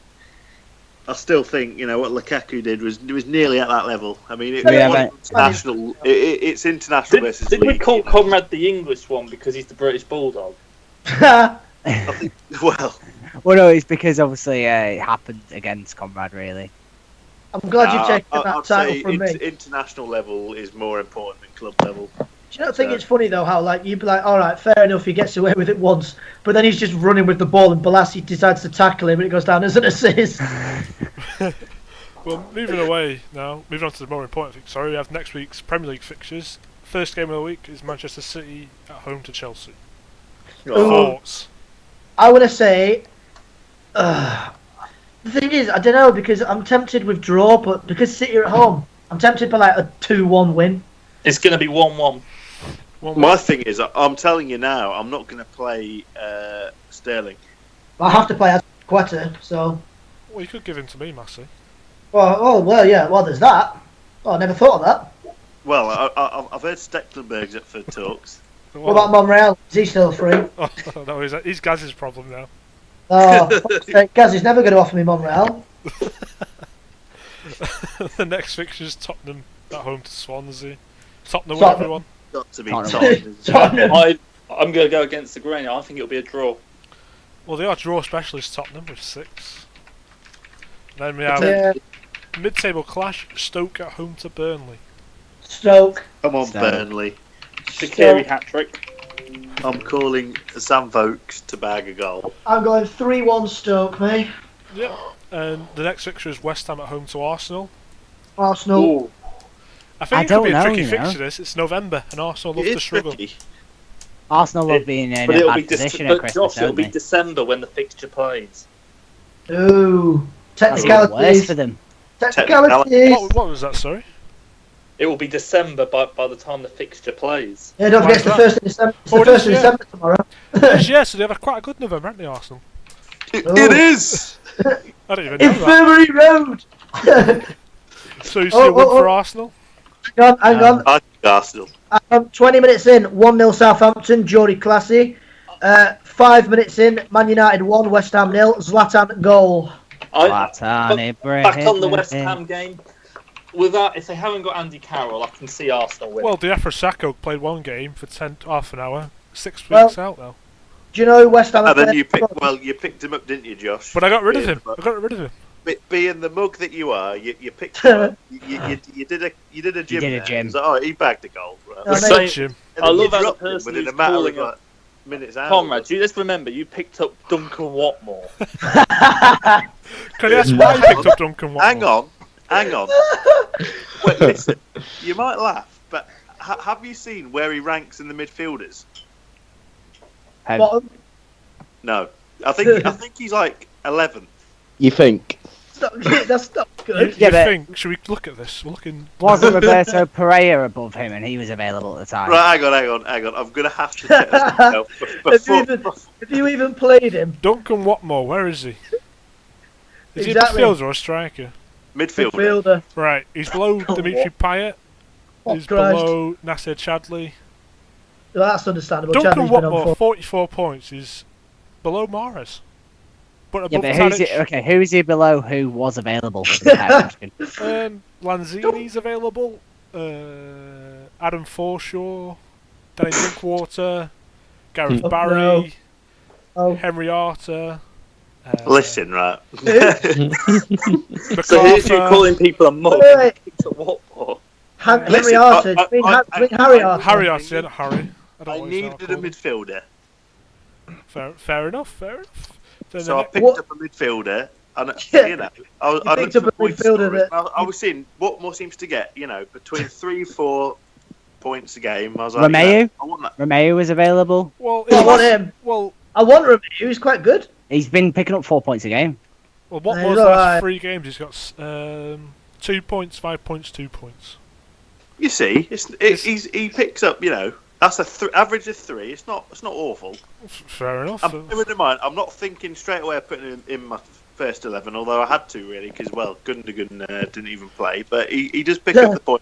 I still think what Lukaku did was nearly at that level. I mean, it's international. It's international versus Did we league, call Conrad the English one because he's the British Bulldog? I think, well, No, it's because obviously it happened against Conrad, really. I'm glad you've taken I'd that say title from me. international level is more important than club level. Do you not think it's funny though how you'd be like, all right, fair enough, he gets away with it once, but then he's just running with the ball and Balassi decides to tackle him and it goes down as an assist. Well, moving on to the more important thing. Sorry, we have next week's Premier League fixtures. First game of the week is Manchester City at home to Chelsea. Thoughts? I want to say, the thing is, I don't know, because I'm tempted with draw, but because City are at home, I'm tempted by a 2-1 win. It's going to be 1-1. My thing is, I'm telling you now, I'm not going to play Sterling. I have to play Quetta, so. Well, you could give him to me, Massey. Well, yeah. Well, there's that. Oh, I never thought of that. Well, I've heard Stecklenburg's up for talks. What about Monreal? Is he still free? Oh, no, he's Gaz's problem now. Oh, Gaz is never going to offer me Monreal. The next fixture is Tottenham at home to Swansea. Tottenham with Tottenham. everyone. Got to be Tottenham. Tottenham. I'm going to go against the grain. I think it'll be a draw. Well, they are draw specialists, Tottenham, with 6. Then we have Yeah, mid-table clash, Stoke at home to Burnley. Stoke. Come on, So- Burnley. Shaqiri hat-trick. I'm calling Sam Vokes to bag a goal. I'm going 3-1 Stoke, mate. Yep. And the next fixture is West Ham at home to Arsenal. Arsenal. Ooh. I think I it could be a don't know, tricky you know. fixture this. It's November and Arsenal love It to is struggle. tricky. Arsenal love being in But a it'll be bad position at but Christmas, Josh, it'll don't be they? December when the fixture plays. Ooh. That's even worse Technicalities. for them. Technicalities. What was that, sorry? It will be December by the time the fixture plays. Yeah, don't Why forget is it's the that? 1st of December. It's the Oh, it 1st is, of yeah. December tomorrow. Yeah, so they have quite a good November, haven't they, Arsenal? It is! I don't even know that. Infirmary Road. So you see a win for Arsenal? Hang on. I think Arsenal. 20 minutes in, 1-0 Southampton, Geordie Classy. 5 minutes in, Man United 1, West Ham 0, Zlatan goal. Back on the West Ham game. With that, if they haven't got Andy Carroll, I can see Arsenal win. Well, Diafra Sakho played one game for half an hour. 6 Well- weeks out now. Do you know who West Ham And then played? you picked him up, didn't you, Josh? But I got rid of Being him. the I got rid of him. Being the mug that you are, you picked him up. You did a gym. did a there. gym. It's like, oh, he bagged a goal. Right? No, The mate. same- Jim. And I then you love how the dropped him person within a who's matter of calling up- minutes out. Conrad, let's remember, you picked up Duncan Watmore. Can I ask why you picked up Duncan Watmore? Hang on. Wait, listen. You might laugh, but have you seen where he ranks in the midfielders? Bottom. No. I think he's like 11th. You think? That's not You, good. Yeah, you but- think? Should we look at this? We're looking. Wasn't Roberto Pereira above him and he was available at the time? Right, hang on. I'm going to have to check this myself. Have you even played him? Duncan Watmore, where is he? Is Exactly. he a midfielder or a striker? Midfielder. Midfielder. Right, he's below Dimitri Payet. Oh, He's Christ. below Nasser Chadley. Well, that's understandable. Duncan Chadley's been on Watmore, for. 44 points, is below Mahrez. But Yeah, above but Tadic. who's he below who was available? For the question? Lanzini's available. Adam Forshaw. Danny Drinkwater. Gareth Oh, Barry. no. Oh. Henry Arter. Listen, right. So here's you MacArthur. calling people a mug. Wait, wait. Picked up Watmore. Henry Listen, Arter. I- Do you mean I- Harry I- Arter? Harry Arter, yeah, not Harry. I don't know I what he's now needed a called. midfielder. Fair enough. Then So I the picked What? up a midfielder And Yeah. you know, I You picked looked up at a points midfielder scorers, that- and I was seeing what more seems to get. You know, between 3-4 points a game. I was like, Romeu? I want that. Romeo was available. Well, I want it's- him. well, I want Romeo. He's quite good. He's been picking up 4 points a game. what He's was the last alright. 3 games? He's got 2 points, 5 points, 2 points. You see, he picks up. You know, that's average of 3. It's not awful. Fair enough. I'm bearing in mind, I'm not thinking straight away of putting him in my first 11, although I had to really because Gundogan didn't even play, but he does pick up the point.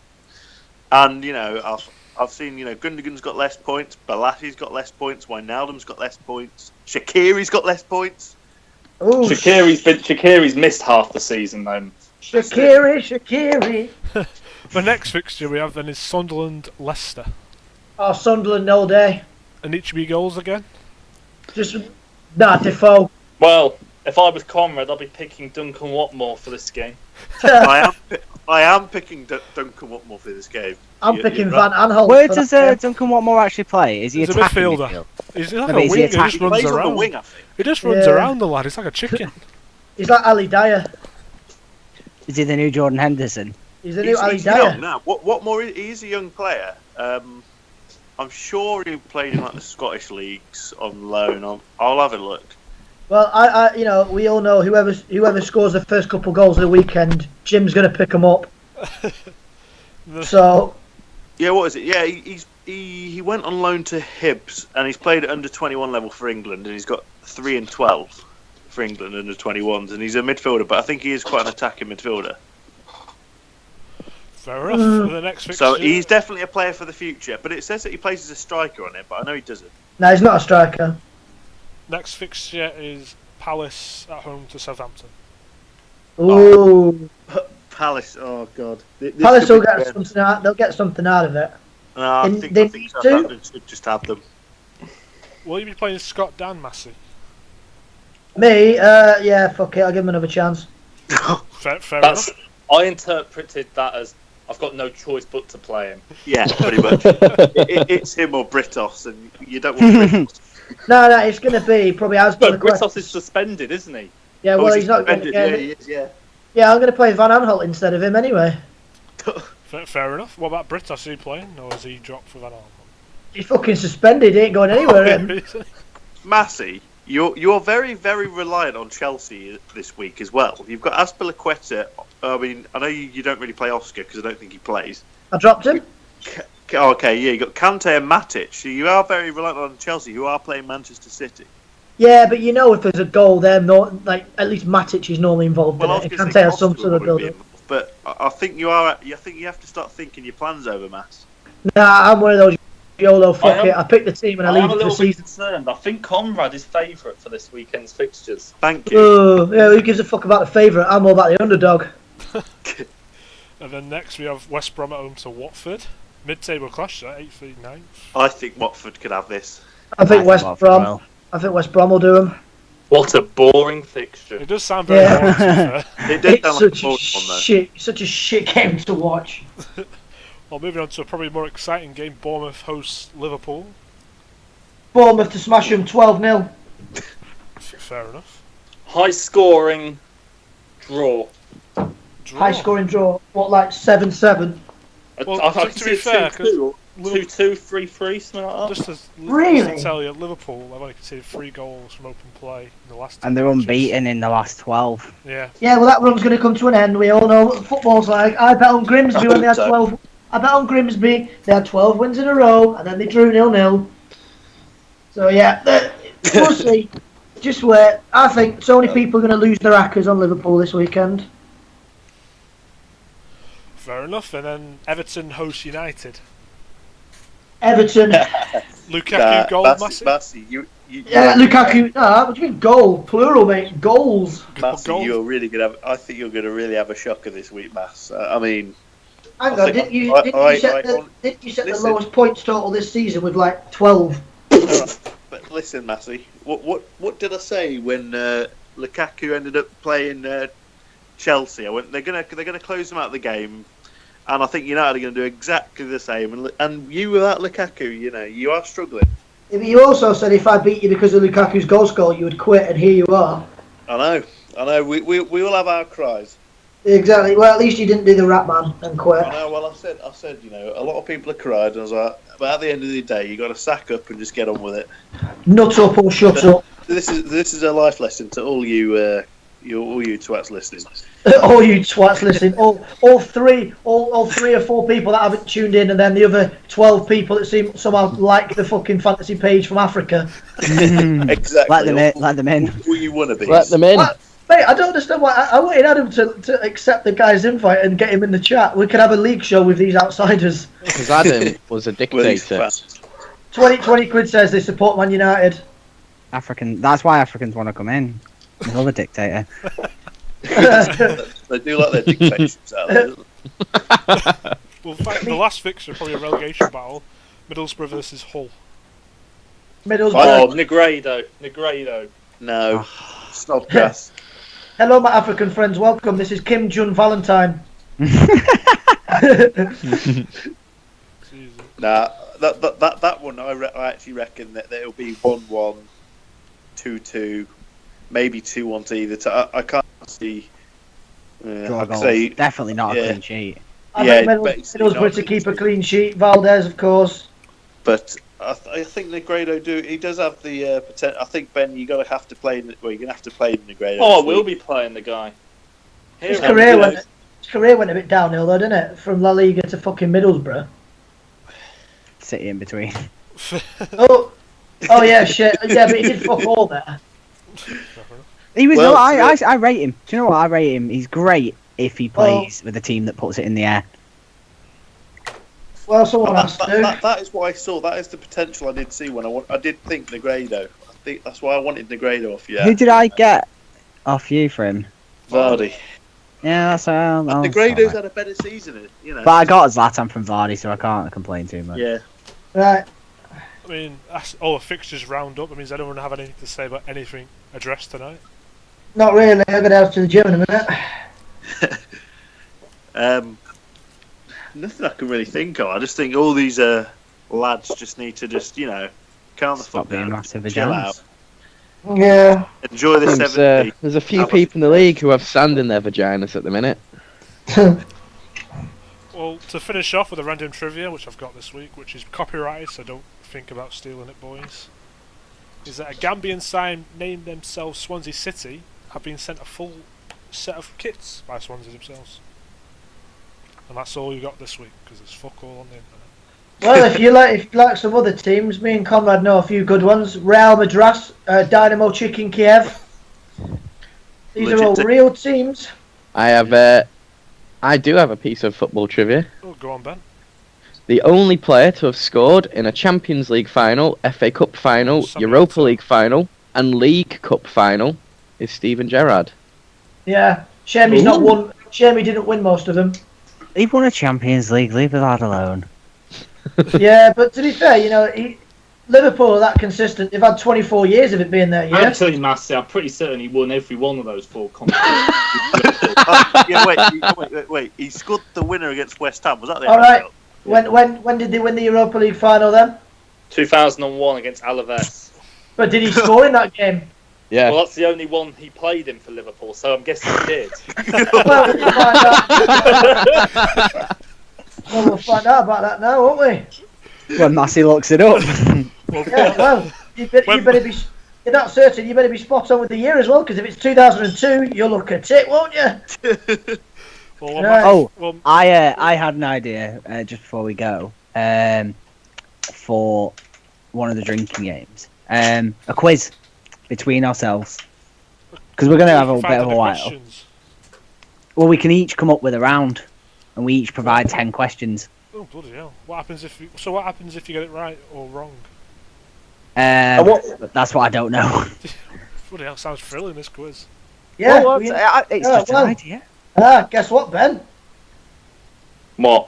And you know, I've seen Gundogan's got less points, Balati's got less points, Wijnaldum's got less points, Shaqiri's got less points. Oh, Shaqiri's missed half the season then. Shaqiri. The next fixture we have then is Sunderland-Leicester. Oh, Sunderland all day. And each be goals again. Just Defoe. Well, if I was Conrad, I'd be picking Duncan Watmore for this game. I am picking Duncan Watmore for this game. I'm You're picking right. Van Aanholt. Where for does that game. Duncan Watmore actually play? Is he He's a attacking midfielder. midfield? He's like No, a but is he winger, he just attacking? He runs plays on the around. wing, I think. He just runs Yeah. around the lad, he's like a chicken. He's like Ali Dyer. Is he the new Jordan Henderson? He's the new Ali He's Dyer. young now. What more? He's a young player. I'm sure he played in like the Scottish leagues on loan. I'll have a look. Well, I we all know whoever scores the first couple goals of the weekend, Jim's going to pick them up. So Yeah, what is it? Yeah, he went on loan to Hibs and he's played at under 21 level for England and he's got 3 and 12 for England under 21s and he's a midfielder, but I think he is quite an attacking midfielder. Fair enough. For the next fixture. So he's definitely a player for the future. But it says that he plays as a striker on it, but I know he doesn't. no, he's not a striker. Next fixture is Palace at home to Southampton. Ooh, Palace. Oh God. This Palace could will be get good. something out. They'll get something out of it. No, I They think need to. Southampton should just have them. Will you be playing Scott Dan Massey? Me, yeah, fuck it. I'll give him another chance. Fair That's enough. I interpreted that as I've got no choice but to play him. Yeah, pretty much. It's him or Britos, and you don't want Britos. No, it's going to be probably But Britos is suspended, isn't he? Yeah, well, he's not going to Yeah, get he is. Yeah. Yeah, I'm going to play Van Aanholt instead of him anyway. Fair enough. What about Britos? Is he playing, or is he dropped for Van He's fucking suspended. He ain't going anywhere. him. Aanholt? Massey, you're very, very reliant on Chelsea this week as well. You've got Azpilicueta. I mean, I know you don't really play Oscar because I don't think he plays. I dropped him. Okay, yeah, you got Kante and Matic. So you are very reliant on Chelsea, who are playing Manchester City. Yeah, but you know if there's a goal there, at least Matic is normally involved Well, I was in it. going Kante to say has some Costa sort of would build be up. involved, but I think you are. I think you have to start thinking your plans over, Mass. Nah, I'm one of those YOLO fuck am- it. I pick the team and I I leave am a it for the little bit season. concerned. I think Conrad is favourite for this weekend's fixtures. Thank you. Oh, yeah, who gives a fuck about the favourite? I'm all about the underdog. And then next we have West Brom at home to Watford. Mid-table clash, 8th v 9th. I think Watford could have this. I think West Watford Brom. will. I think West Brom will do them. What a boring fixture. It does sound very Yeah. boring, to be fair. It did It's sound like a such a bold one, though. such a shit game to watch. Well, moving on to a probably more exciting game. Bournemouth hosts Liverpool. Bournemouth to smash them 12-0. Fair enough. High scoring draw. Draw. High scoring draw. What, like 7-7? Well, I to can be see fair, 2-2, Liverpool- 2-2, 3-3, something like that. Just Really? to tell you, Liverpool have only conceded 3 goals from open play in the last. And 2 they're matches. unbeaten in the last 12. Yeah. Yeah, well, that run's going to come to an end. We all know what football's like. I bet on Grimsby when they had 12. I bet on Grimsby they had 12 wins in a row, and then they drew 0-0. So yeah, we'll see. Just wait. I think so many people are going to lose their hackers on Liverpool this weekend. Fair enough. And then Everton host United. Everton. Lukaku goal, Massey. Massey, Yeah, Lukaku. No, what do you mean goal? Plural, mate. Goals. Massey, Goals. you're really gonna have. I think you're gonna really have a shocker this week, Mass. I mean, Hang I on, think didn't you set the listen. lowest points total this season with like 12? but listen, Massey, what did I say when Lukaku ended up playing Chelsea? I went, they're gonna close them out of the game, and I think United are gonna do exactly the same. And you without Lukaku, you are struggling. You also said if I beat you because of Lukaku's goal score, you would quit, and here you are. I know. I know we all have our cries. Exactly. Well, at least you didn't do the rap man and quit. I know. Well, I said, you know, a lot of people have cried, and I was like, but at the end of the day, you got to sack up and just get on with it. Nut up or shut up. This is a life lesson to all you twats listening. All you twats listening. All three or four people that haven't tuned in, and then the other 12 people that seem somehow like the fucking fantasy page from Africa. Exactly. Let them in. Who you want to be? Let them in. Mate, I don't understand why. I wanted Adam to accept the guy's invite and get him in the chat. We could have a league show with these outsiders. Because Adam was a With these dictator. fans. 20 quid says they support Man United. African. That's why Africans want to come in. Another dictator. They do like their dictations out there. Well, in fact, the last fixture probably a relegation battle: Middlesbrough versus Hull. Middlesbrough. Oh, Negredo. No, Snodgrass. Hello, my African friends. Welcome. This is Kim Jun Valentine. Jesus. Nah, that one I actually reckon that it'll be 1-1, 2-2, maybe 2-1 to either. I can't see. Draw I'd goals. say Definitely not a yeah. clean sheet. I Yeah, think basically Middlesbrough not. to keep a clean sheet. Valdez, of course. but I think Negredo he does have the potential. I think Ben, you're gonna have to play. Well, you're gonna have to play Negredo. Oh, I this will week. be playing the guy. His Hero. career went a bit downhill, though, didn't it? From La Liga to fucking Middlesbrough. City in between. Oh yeah, shit. Yeah, but he did fuck all there. He was. Well, No, I rate him. Do you know what? I rate him. He's great if he plays with a team that puts it in the air. Well, someone has to. That is what I saw. That is the potential I did see when I did think Negredo. I think that's why I wanted Negredo off you. Who did I get off you for him? Vardy. Yeah, that's Negredo's had a better season, you know. But I got Zlatan from Vardy, so I can't complain too much. Yeah. Right. I mean, that's all the fixtures round up. That means anyone have anything to say about anything addressed tonight? Not really. I'm going to have to the gym in a minute. Nothing I can really think of. I just think all these lads just need to calm the Stop fuck being down, massive chill vaginas. out, Yeah. enjoy the Seems, 70. there's a few people in the league who have sand in their vaginas at the minute. Well, to finish off with a random trivia, which I've got this week, which is copyrighted, so don't think about stealing it, boys. Is that a Gambian side named themselves Swansea City have been sent a full set of kits by Swansea themselves. And that's all you got this week, because there's fuck all on the internet. Well, if you like some other teams, me and Conrad know a few good ones. Real Madras, Dynamo Chicken Kiev. These are all Legit. real teams. I do have a piece of football trivia. Oh, go on, Ben. The only player to have scored in a Champions League final, FA Cup final, Somebody Europa else. League final, and League Cup final is Steven Gerrard. Yeah. Shame he's not Ooh. won. Shame he didn't win most of them. He won a Champions League. Leave the lad alone. Yeah, but to be fair, Liverpool are that consistent. They've had 24 years of it being there, yeah? Actually, Massey, I'm pretty certain he won every one of those 4 competitions. Wait. He scored the winner against West Ham. Was that the All right. result? When did they win the Europa League final then? 2001 against Alaves. But did he score in that game? Yeah. Well, that's the only one he played in for Liverpool, so I'm guessing he did. Well, we'll find out. Well, we'll find out about that now, won't we? When Massey looks it up. Well, Yeah, well, you better be. You're not certain. You better be spot on with the year as well, because if it's 2002, you'll look at it, won't you? well, Right. Oh, well, I had an idea just before we go for one of the drinking games. A quiz between ourselves, because we're going to have a find bit of any a while. questions. Well, we can each come up with a round, and we each provide 10 questions. Oh, bloody hell. What happens if you get it right or wrong? That's what I don't know. Bloody hell, sounds thrilling, this quiz. Yeah. Well, we- it's yeah, just well. an idea. Guess what, Ben? What?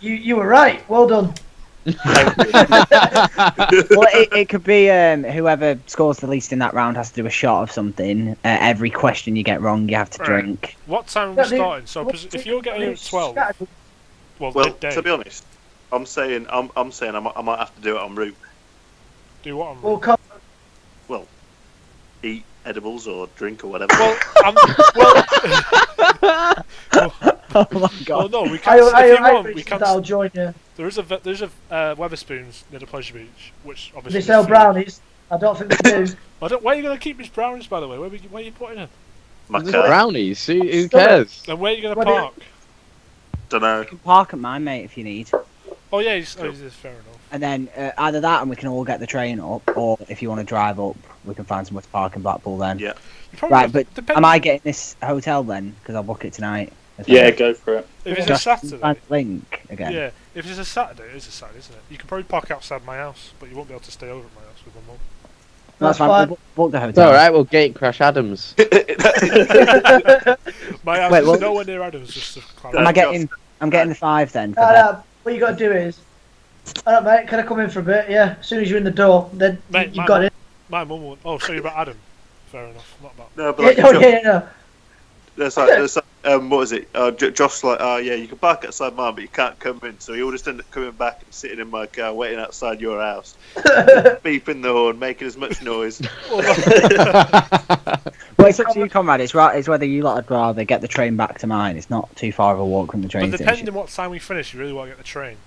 You were right. Well done. Thank you. Well, it could be whoever scores the least in that round has to do a shot of something. Every question you get wrong, you have to Right. drink. What time are Yeah, we dude, starting? So, if you're getting in at 12, well, Well, midday, to be honest, I'm saying I might have to do it en route. do what on Well, come. Eat edibles or drink or whatever. Well, well, Oh my well, god. no, we can. If you want, we Richard, can. I'll join you. There's a Weatherspoons near the pleasure beach, which They obviously sell is free. brownies. I don't think they do. Where are you going to keep these brownies, by the way? Where are you putting them? My There's car. brownies. Who Stop it. cares? And where are you going to What do you- park? Don't know. You can park at mine, mate, if you need. Oh yeah, he's fair enough. And then either that and we can all get the train up, or if you want to drive up, we can find somewhere to park in Blackpool then. Yeah. You probably Right, have- but depending- am I getting this hotel then? Because I'll book it tonight. Yeah, go for it. If it's a Just Saturday, find the link again. yeah. If it's a Saturday, it is a Saturday, isn't it? You can probably park outside my house, but you won't be able to stay over at my house with my mum. That's fine. fine. We'll book the It's hotel. alright, we'll gate crash Adams. My house Wait, is well- nowhere near Adams, just to Am clarify. I getting? I'm getting the 5 then. For No, bed. no, what you got to do is, alright, mate, can I come in for a bit? Yeah, as soon as you're in the door, then Mate, you've my got mum- it. My mum won't. Oh, so you're about Adam. Fair enough. Not about. No, but Yeah, like, oh, yeah, no. there's like, what was it? Josh's like, yeah, you can park outside mine, but you can't come in. So you all just end up coming back and sitting in my car, waiting outside your house, beeping the horn, making as much noise. Well, it's up to you, comrade. It's right. It's whether you lot would rather get the train back to mine. It's not too far of a walk from the train But depending station. on what time we finish, you really want to get the train.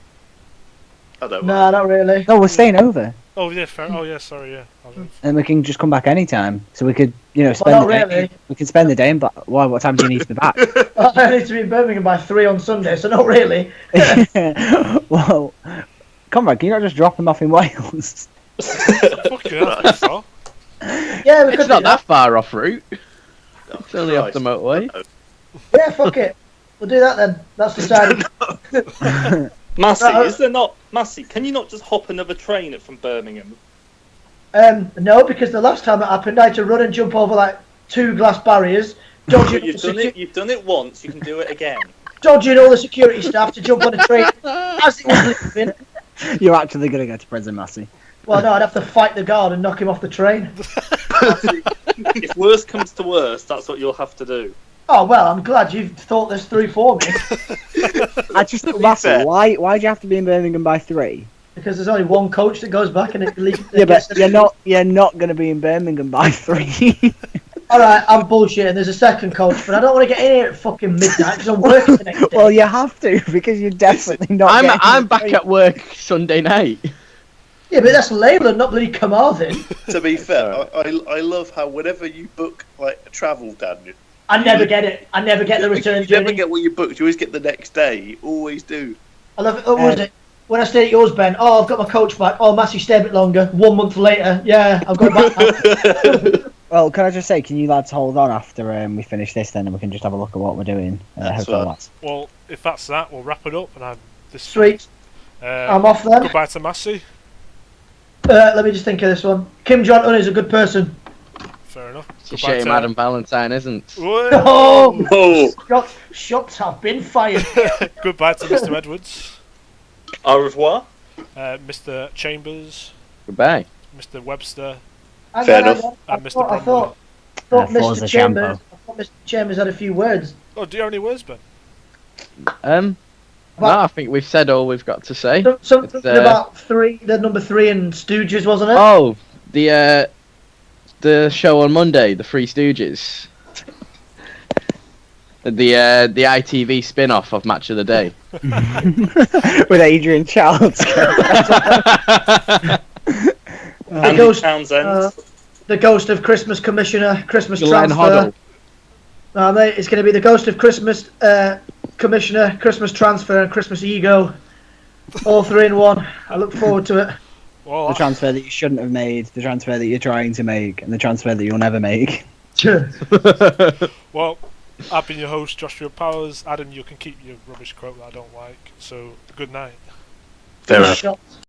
I don't No, mind. not really. No, we're staying over, Oh yeah, fair. Oh yeah, sorry, yeah. and we can just come back anytime. So we could, spend not the day. really. We can spend the day in. But why? What time do you need to be back? I need to be in Birmingham by 3 on Sunday, so not really. Well, comrade, can you not just drop him off in Wales? Fucking hell, that's all. Yeah, we It's could not do that far off route. Oh, It's only off the Christ. motorway. Yeah, fuck it. We'll do that then. That's decided. Massey, No. is there not Massey? Can you not just hop another train from Birmingham? No, because the last time it happened, I had to run and jump over like 2 glass barriers, dodging, You've done it. You've done it once. You can do it again. dodging all the security staff to jump on a train as it was leaving. You're actually going to go to prison, Massey. Well, no, I'd have to fight the guard and knock him off the train. If worst comes to worst, that's what you'll have to do. Oh, well, I'm glad you've thought this through for me, I just To be Massey, fair- why do you have to be in Birmingham by 3? because there's only one coach that goes back and it leaves. Yeah, but you're not going to be in Birmingham by 3. Alright, I'm bullshitting. There's a second coach, but I don't want to get in here at fucking midnight because I'm working the next day. Well, you have to because you're definitely not. I'm back at work Sunday night. Yeah, but that's Leyland, not bloody Carmarthen. To be fair, I love how whenever you book like a travel, Daniel, I never get it. I never get the return you never journey. get what you booked. You always get the next day. You always do. I love it. What was it? When I stayed at yours, Ben. Oh, I've got my coach back. Oh, Massey, stay a bit longer. 1 month later, yeah, I've got back now. Well, can I just say, can you lads hold on after we finish this, then, and we can just have a look at what we're doing? That's Hotel fine. lads. Well, if that's that, we'll wrap it up. And I'm this. Sweet. I'm off then. Goodbye to Massey. Let me just think of this one. Kim Jong-un is a good person. Fair enough. It's a shame Adam Valentine isn't. Whoa. Oh, Oh, shots have been fired. Goodbye to Mr. Edwards, au revoir. Mr. Chambers, Goodbye. Mr. Webster. Fair enough. I And Mr. thought Forza Mr. Chambers. Shampoo. I thought Mr. Chambers had a few words. Oh, do you have any words, Ben? No, I think we've said all we've got to say. Something It's, about the number 3 and Stooges, wasn't it? Oh, the show on Monday, the Three Stooges. The ITV spin-off of Match of the Day. With Adrian Charles. Andy ghost- Townsend. The Ghost of Christmas Commissioner, Christmas Glenn Transfer. Hoddle. Mate, it's going to be the Ghost of Christmas Commissioner, Christmas Transfer, and Christmas Ego. All 3 in 1. I look forward to it. Well, The transfer that you shouldn't have made, the transfer that you're trying to make, and the transfer that you'll never make. well, I've been your host, Joshua Powers. Adam, you can keep your rubbish quote that I don't like. So, good night. Fair enough. Shot.